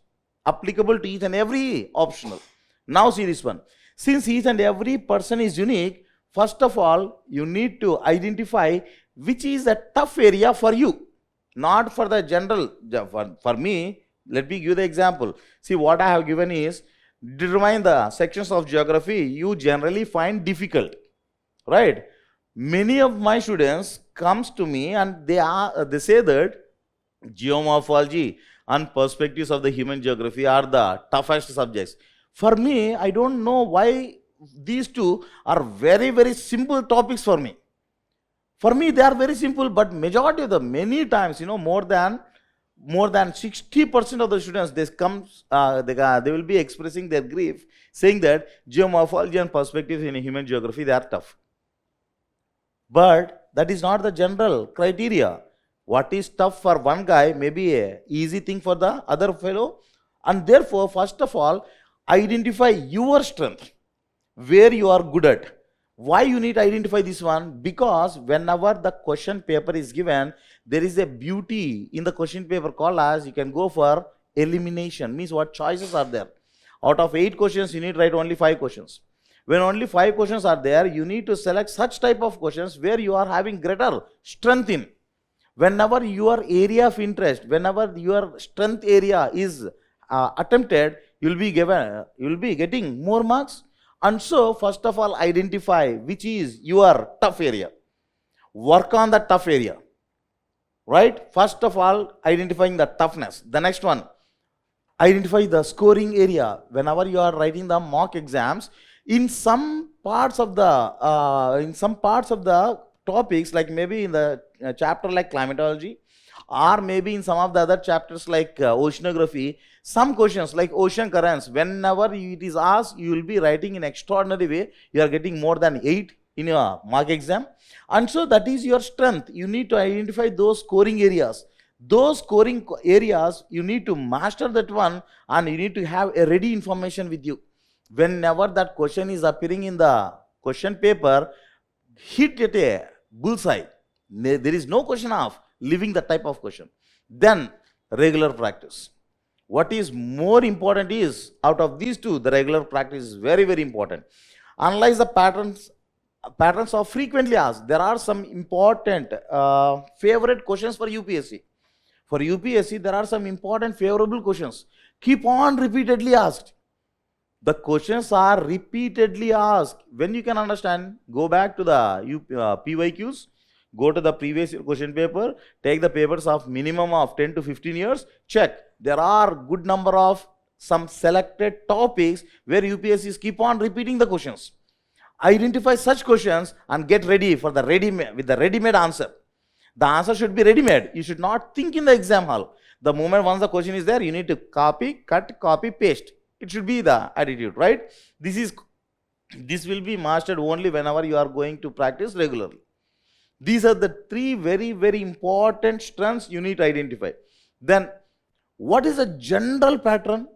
applicable to each and every optional. Now see this one. Since each and every person is unique, first of all, you need to identify which is a tough area for you, not for the general. For me, let me give the example. See, what I have given is, determine the sections of geography you generally find difficult, right? Many of my students comes to me and they say that geomorphology and perspectives of the human geography are the toughest subjects. For me, I don't know why these two are very, very simple topics for me. For me, they are very simple, but majority of the many times, more than 60% of the students, they will be expressing their grief, saying that geomorphology and perspectives in human geography, they are tough. But that is not the general criteria. What is tough for one guy may be an easy thing for the other fellow. And therefore, first of all, identify your strength, where you are good at. Why you need to identify this one? Because whenever the question paper is given, there is a beauty in the question paper called as you can go for elimination. Means what choices are there? Out of 8 questions, you need to write only 5 questions. When only 5 questions are there, you need to select such type of questions where you are having greater strength in. Whenever your area of interest, whenever your strength area is attempted, you will be getting more marks. And so, first of all, identify which is your tough area. Work on the tough area, right? First of all, identifying the toughness. The next one, identify the scoring area. Whenever you are writing the mock exams, in some parts of the topics, like maybe in the chapter like climatology, or maybe in some of the other chapters like oceanography, some questions like ocean currents, whenever it is asked, you will be writing in extraordinary way. You are getting more than 8 in your mock exam. And so that is your strength. You need to identify those scoring areas. Those scoring areas, you need to master that one, and you need to have a ready information with you. Whenever that question is appearing in the question paper, hit at a bullseye. There is no question of leaving the type of question. Then regular practice. What is more important is, out of these two, the regular practice is very, very important. Analyze the patterns of frequently asked. There are some important favorite questions for UPSC. For UPSC, there are some important favorable questions. Keep on repeatedly asked. The questions are repeatedly asked. When you can understand, go back to the PYQs, go to the previous question paper, take the papers of minimum of 10 to 15 years, check. There are good number of some selected topics where UPSCs keep on repeating the questions. Identify such questions and get ready for the ready-made answer. The answer should be ready-made. You should not think in the exam hall. The moment once the question is there, you need to copy, cut, copy, paste. It should be the attitude, right? This will be mastered only whenever you are going to practice regularly. These are the 3 very, very important strengths you need to identify. Then, what is a general pattern?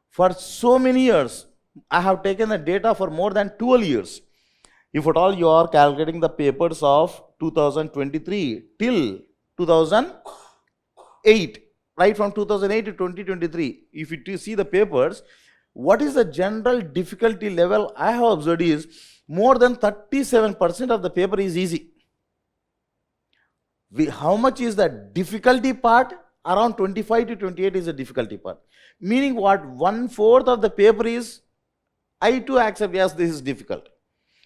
For so many years, I have taken the data for more than 12 years. If at all you are calculating the papers of 2023 till 2008, right from 2008 to 2023, if you see the papers, what is the general difficulty level I have observed is more than 37% of the paper is easy. How much is the difficulty part? Around 25 to 28 is the difficulty part. Meaning what? 1/4 of the paper is, I too accept, yes, this is difficult.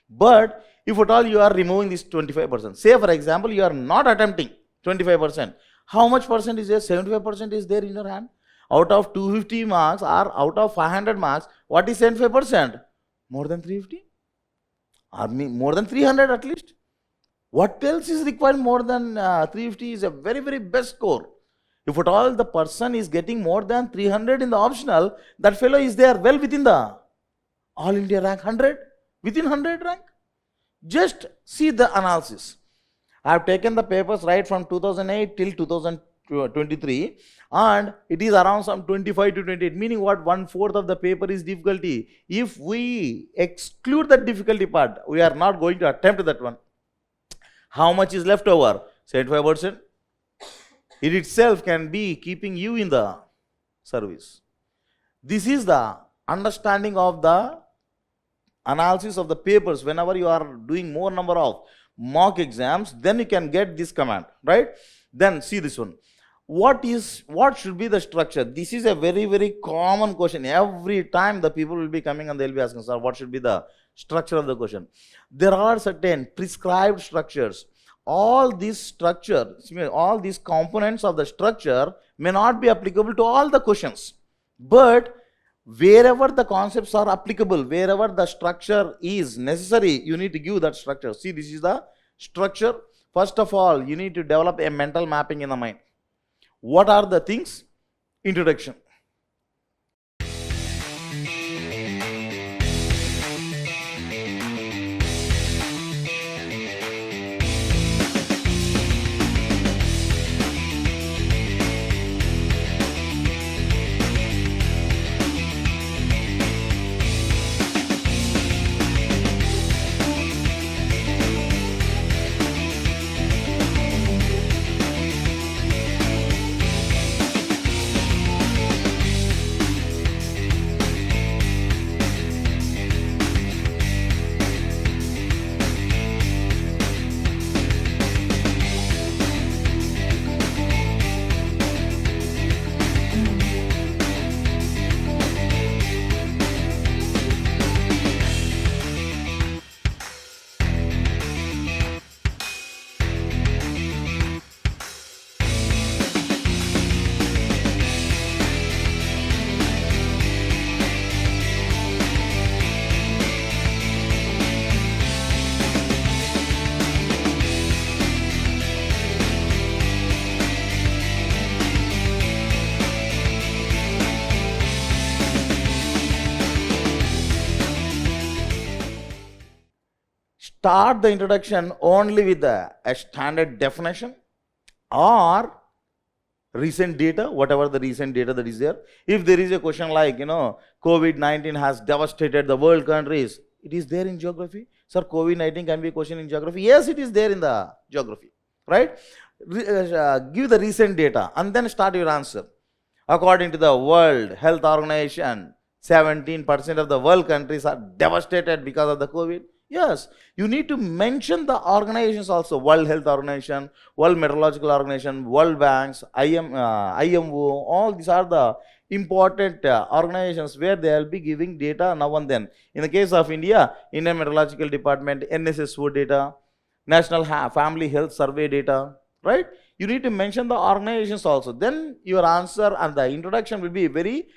But if at all you are removing this 25%, say for example, you are not attempting 25%, how much percent is there? 75% is there in your hand. Out of 250 marks or out of 500 marks, what is 75%? More than 350? Or more than 300 at least. What else is required more than 350 is a very, very best score. If at all the person is getting more than 300 in the optional, that fellow is there well within the All India rank 100, within 100 rank. Just see the analysis. I have taken the papers right from 2008 till 23, and it is around some 25 to 28, meaning what? 1/4 of the paper is difficulty. If we exclude that difficulty part, we are not going to attempt that one. How much is left over? 75%. It itself can be keeping you in the service. This is the understanding of the analysis of the papers. Whenever you are doing more number of mock exams, then you can get this command, right? Then see this one. What should be the structure? This is a very, very common question. Every time the people will be coming and they will be asking, sir, what should be the structure of the question? There are certain prescribed structures. All these structures, all these components of the structure may not be applicable to all the questions. But wherever the concepts are applicable, wherever the structure is necessary, you need to give that structure. See, this is the structure. First of all, you need to develop a mental mapping in the mind. What are the things? Introduction. Start the introduction only with a standard definition or recent data, whatever the recent data that is there. If there is a question like, COVID-19 has devastated the world countries, it is there in geography. Sir, COVID-19 can be a question in geography. Yes, it is there in the geography, right? Give the recent data and then start your answer. According to the World Health Organization, 17% of the world countries are devastated because of the COVID. Yes, you need to mention the organizations also. World Health Organization, World Meteorological Organization, World Banks, IMO, all these are the important organizations where they will be giving data now and then. In the case of India, Indian Meteorological Department, NSSO data, National Family Health Survey data, right? You need to mention the organizations also. Then your answer and the introduction will be very,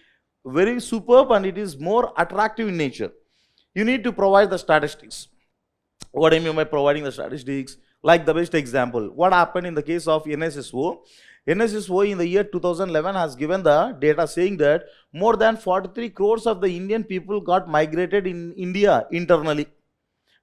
very superb and it is more attractive in nature. You need to provide the statistics. What I mean by providing the statistics? Like the best example, what happened in the case of NSSO? NSSO in the year 2011 has given the data saying that more than 43 crores of the Indian people got migrated in India internally.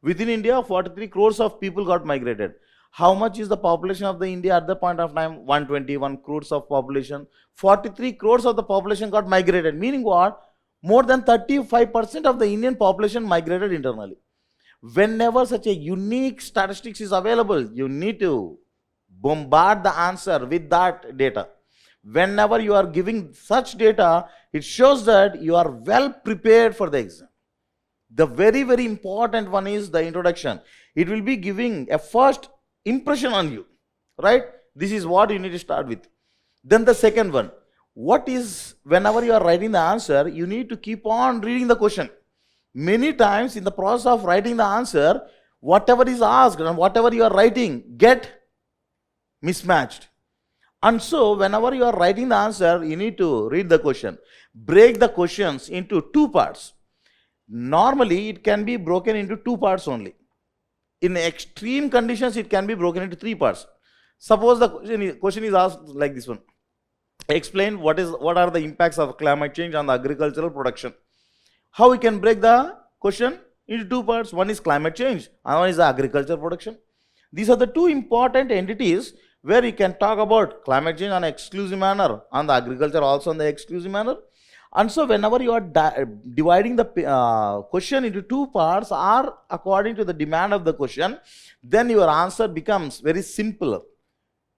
Within India, 43 crores of people got migrated. How much is the population of the India at the point of time? 121 crores of population. 43 crores of the population got migrated. Meaning what? More than 35% of the Indian population migrated internally. Whenever such a unique statistics is available, you need to bombard the answer with that data. Whenever you are giving such data, it shows that you are well prepared for the exam. The very, very important one is the introduction. It will be giving a first impression on you, right? This is what you need to start with. Then the second one. What is, whenever you are writing the answer, you need to keep on reading the question. Many times in the process of writing the answer, whatever is asked and whatever you are writing get mismatched. And so, whenever you are writing the answer, you need to read the question. Break the questions into two parts. Normally, it can be broken into two parts only. In extreme conditions, it can be broken into three parts. Suppose the question is asked like this one. Explain what are the impacts of climate change on the agricultural production. How we can break the question into two parts? One is climate change and one is the agricultural production. These are the two important entities where you can talk about climate change on an exclusive manner, on the agriculture also on the exclusive manner. And so whenever you are dividing the question into two parts or according to the demand of the question, then your answer becomes very simple.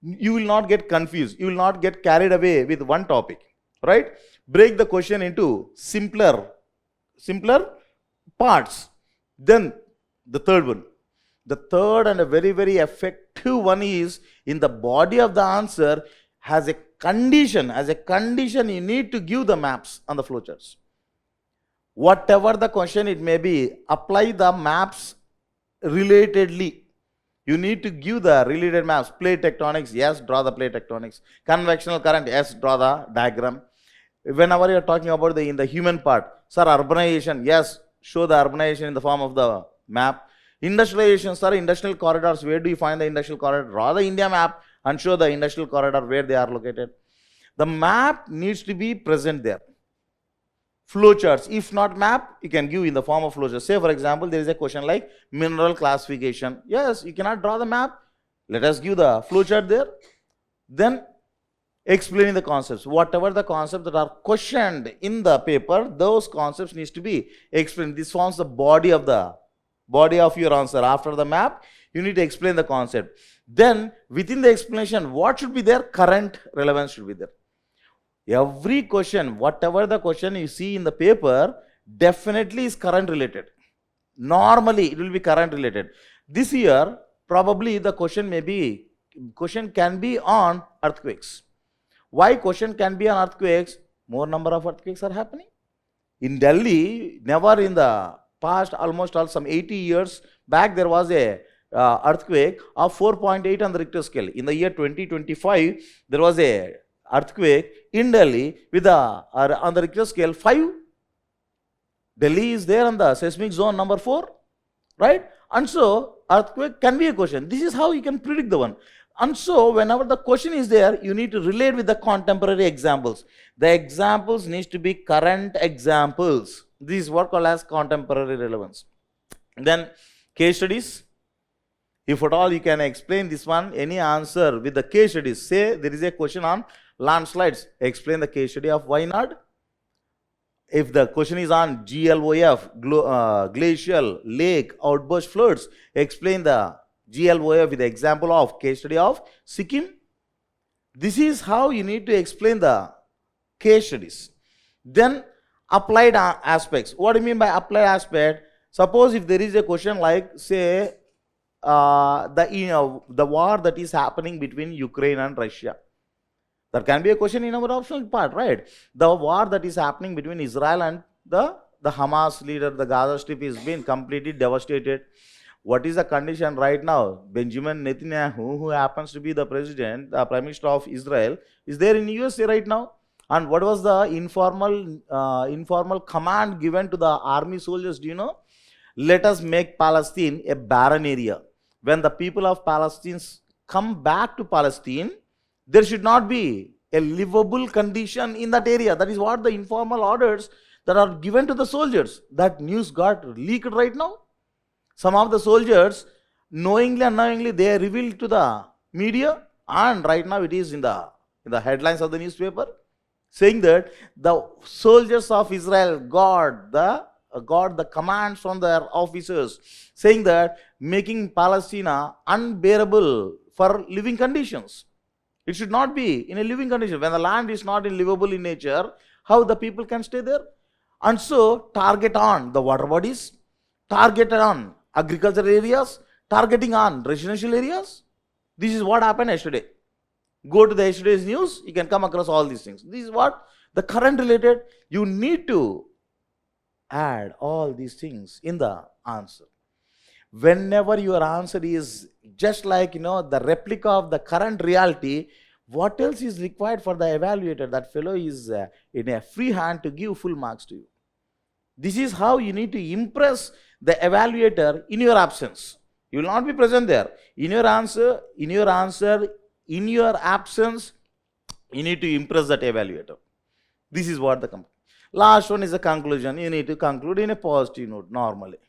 You will not get confused. You will not get carried away with one topic, right? Break the question into simpler parts. Then the third one. The third and a very, very effective one is, in the body of the answer has a condition. As a condition, you need to give the maps on the flowcharts. Whatever the question it may be, apply the maps relatedly. You need to give the related maps. Plate tectonics, yes, draw the plate tectonics. Convectional current, yes, draw the diagram. Whenever you are talking about in the human part, sir, urbanization, yes, show the urbanization in the form of the map. Industrialization, sir, industrial corridors, where do you find the industrial corridor? Draw the India map and show the industrial corridor where they are located. The map needs to be present there. Flowcharts, if not map, you can give in the form of flowcharts. Say for example, there is a question like mineral classification. Yes, you cannot draw the map. Let us give the flowchart there. Then explaining the concepts. Whatever the concepts that are questioned in the paper, those concepts needs to be explained. This forms the body of your answer. After the map, you need to explain the concept. Then within the explanation, what should be there? Current relevance should be there. Every question, whatever the question you see in the paper, definitely is current related. Normally it will be current related. This year probably the question can be on earthquakes. Why question can be on earthquakes? More number of earthquakes are happening. In Delhi, never in the past, almost some 80 years back, there was a earthquake of 4.8 on the Richter scale. In the year 2025, there was a earthquake in Delhi with on the Richter scale 5. Delhi is there on the seismic zone number 4, right? And so earthquake can be a question. This is how you can predict the one. And so whenever the question is there, you need to relate with the contemporary examples. The examples needs to be current examples. This is what called as contemporary relevance. Then case studies. If at all you can explain this one, any answer with the case studies. Say there is a question on landslides. Explain the case study of Wayanad. If the question is on GLOF, glacial lake outburst floods, explain the GLOF with the example of case study of Sikkim. This is how you need to explain the case studies. Then applied aspects. What do you mean by applied aspect? Suppose if there is a question like, say, the war that is happening between Ukraine and Russia. There can be a question in our optional part, right? The war that is happening between Israel and the Hamas leader, the Gaza Strip is being completely devastated. What is the condition right now? Benjamin Netanyahu, who happens to be the president, the prime minister of Israel, is there in USA right now. And what was the informal command given to the army soldiers? Do you know? Let us make Palestine a barren area. When the people of Palestine come back to Palestine, there should not be a livable condition in that area. That is what the informal orders that are given to the soldiers. That news got leaked right now. Some of the soldiers, knowingly and unknowingly, they revealed to the media, and right now it is in the headlines of the newspaper, saying that the soldiers of Israel got the commands from their officers, saying that making Palestine unbearable for living conditions. It should not be in a living condition. When the land is not livable in nature, how the people can stay there? And so target on the water bodies, target on agricultural areas, targeting on residential areas. This is what happened yesterday. Go to the yesterday's news, you can come across all these things. This is what the current related. You need to add all these things in the answer. Whenever your answer is just like, the replica of the current reality, what else is required for the evaluator? That fellow is in a free hand to give full marks to you. This is how you need to impress the evaluator in your absence. You will not be present there. In your answer, in your absence, you need to impress that evaluator. This is what the last one is a conclusion. You need to conclude in a positive note normally.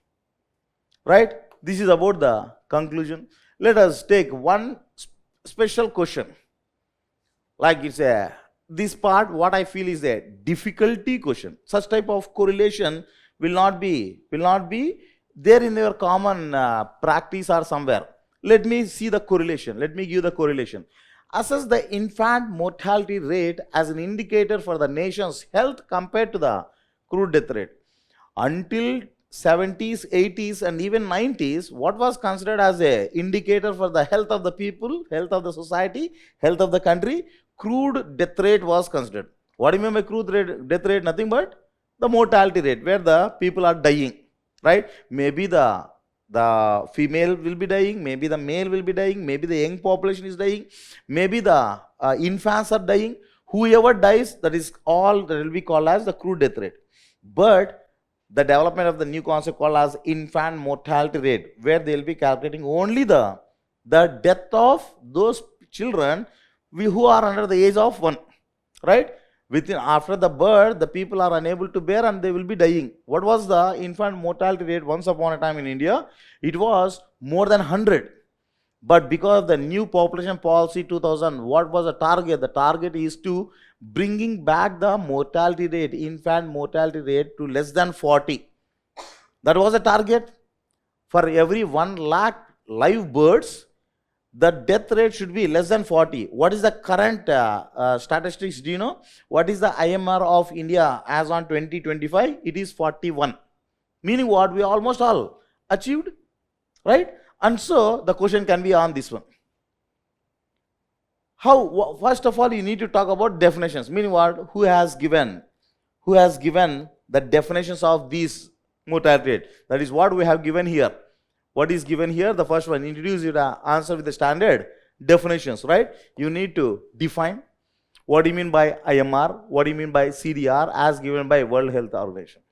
Right? This is about the conclusion. Let us take one special question. Like it's a, this part what I feel is a difficulty question. Such type of correlation will not be there in your common practice or somewhere. Let me see the correlation. Let me give the correlation. Assess the infant mortality rate as an indicator for the nation's health compared to the crude death rate. Until 70s, 80s and even 90s, what was considered as a indicator for the health of the people, health of the society, health of the country? Crude death rate was considered. What do you mean by crude death rate? Nothing but the mortality rate, where the people are dying, right? Maybe the female will be dying, maybe the male will be dying, maybe the young population is dying, maybe the infants are dying. Whoever dies, that is all that will be called as the crude death rate. But the development of the new concept called as infant mortality rate, where they will be calculating only the death of those children who are under the age of 1, right? Within, after the birth, the people are unable to bear and they will be dying. What was the infant mortality rate once upon a time in India? It was more than 100. But because of the new population policy 2000, what was the target? The target is to bringing back the mortality rate, infant mortality rate, to less than 40. That was a target. For every 1 lakh live birds, the death rate should be less than 40. What is the current statistics? Do you know? What is the IMR of India as on 2025? It is 41. Meaning what? We almost all achieved, right? And so the question can be on this one. How? First of all, you need to talk about definitions. Meaning what? Who has given the definitions of these mortality rate? That is what we have given here. What is given here? The first one, introduce your answer with the standard definitions, right? You need to define what do you mean by IMR, what do you mean by CDR as given by World Health Organization.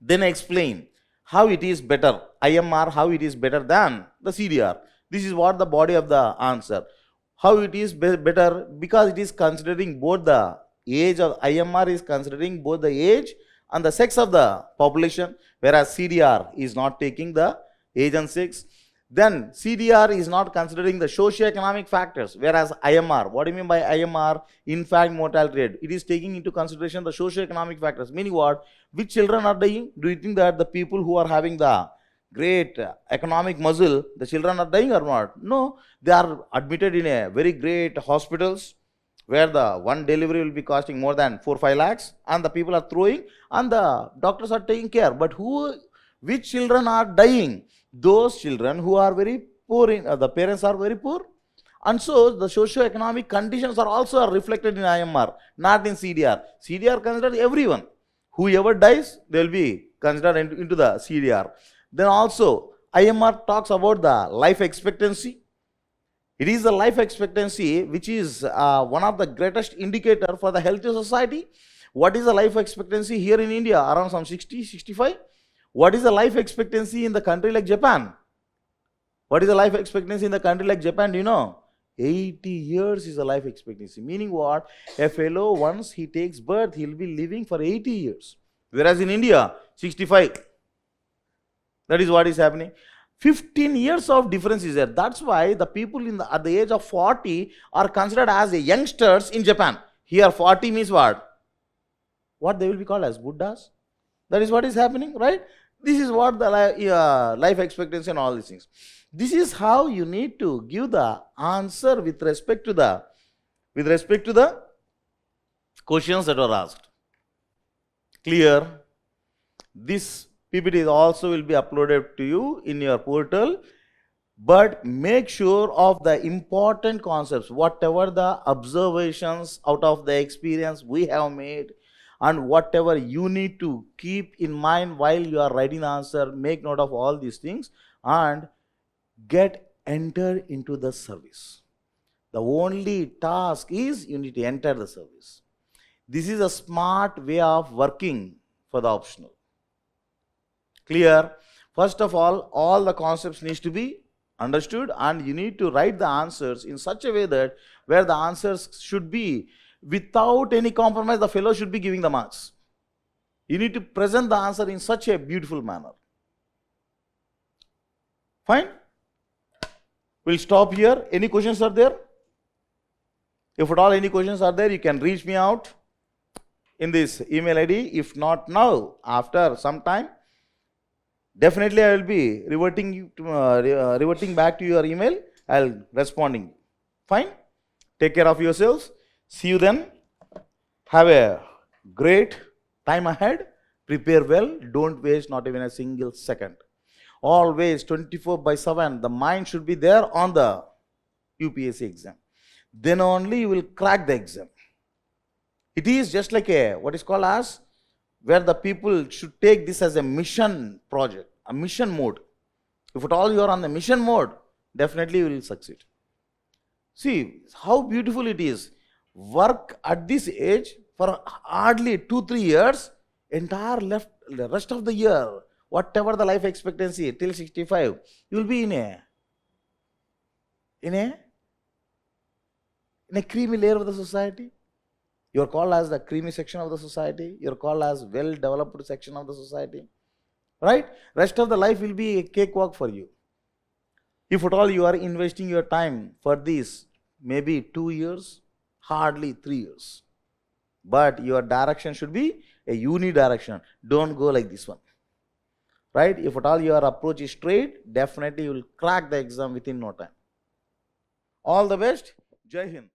Then explain how it is better, IMR, how it is better than the CDR. This is what the body of the answer. How it is better, because it is considering both the age of IMR is considering both the age and the sex of the population, whereas CDR is not taking the age and sex. Then CDR is not considering the socio-economic factors, whereas IMR, what do you mean by IMR? Infant mortality rate. It is taking into consideration the socio-economic factors. Meaning what? Which children are dying? Do you think that the people who are having the great economic muscle, the children are dying or not? No, they are admitted in a very great hospitals where the one delivery will be costing more than 4-5 lakhs and the people are throwing and the doctors are taking care. But which children are dying? Those children who are very poor, the parents are very poor, and so the socio-economic conditions are also reflected in IMR, not in CDR. CDR considers everyone. Whoever dies, they will be considered into the CDR. Then also IMR talks about the life expectancy. It is the life expectancy which is one of the greatest indicator for the healthy society. What is the life expectancy here in India? Around some 60, 65. What is the life expectancy in the country like Japan? What is the life expectancy in the country like Japan? Do you know? 80 years is the life expectancy. Meaning what? A fellow, once he takes birth, he will be living for 80 years. Whereas in India, 65. That is what is happening. 15 years of difference is there. That's why the people at the age of 40 are considered as the youngsters in Japan. Here 40 means what? What they will be called as Buddhas. That is what is happening, right? This is what the life expectancy and all these things. This is how you need to give the answer with respect to the questions that were asked. Clear? This PPT also will be uploaded to you in your portal, but make sure of the important concepts, whatever the observations out of the experience we have made, and whatever you need to keep in mind while you are writing the answer. Make note of all these things and get entered into the service. The only task is you need to enter the service. This is a smart way of working for the optional. Clear? First of all the concepts needs to be understood and you need to write the answers in such a way that where the answers should be without any compromise, the fellow should be giving the marks. You need to present the answer in such a beautiful manner. Fine? We'll stop here. Any questions are there? If at all any questions are there, you can reach me out in this email ID. If not now, after some time, definitely I will be reverting back to your email. I'll responding. Fine. Take care of yourselves. See you then. Have a great time ahead. Prepare well. Don't waste not even a single second. Always 24/7. The mind should be there on the UPSC exam. Then only you will crack the exam. It is just like a what is called as where the people should take this as a mission project, a mission mode. If at all you are on the mission mode, definitely you will succeed. See how beautiful it is. Work at this age for hardly 2-3 years, the rest of the year, whatever the life expectancy till 65, you will be in a creamy layer of the society. You are called as the creamy section of the society. You are called as well-developed section of the society. Right? Rest of the life will be a cakewalk for you. If at all you are investing your time for this, maybe 2 years, hardly 3 years. But your direction should be a unidirection. Don't go like this one. Right? If at all your approach is straight, definitely you will crack the exam within no time. All the best. Jai Hind.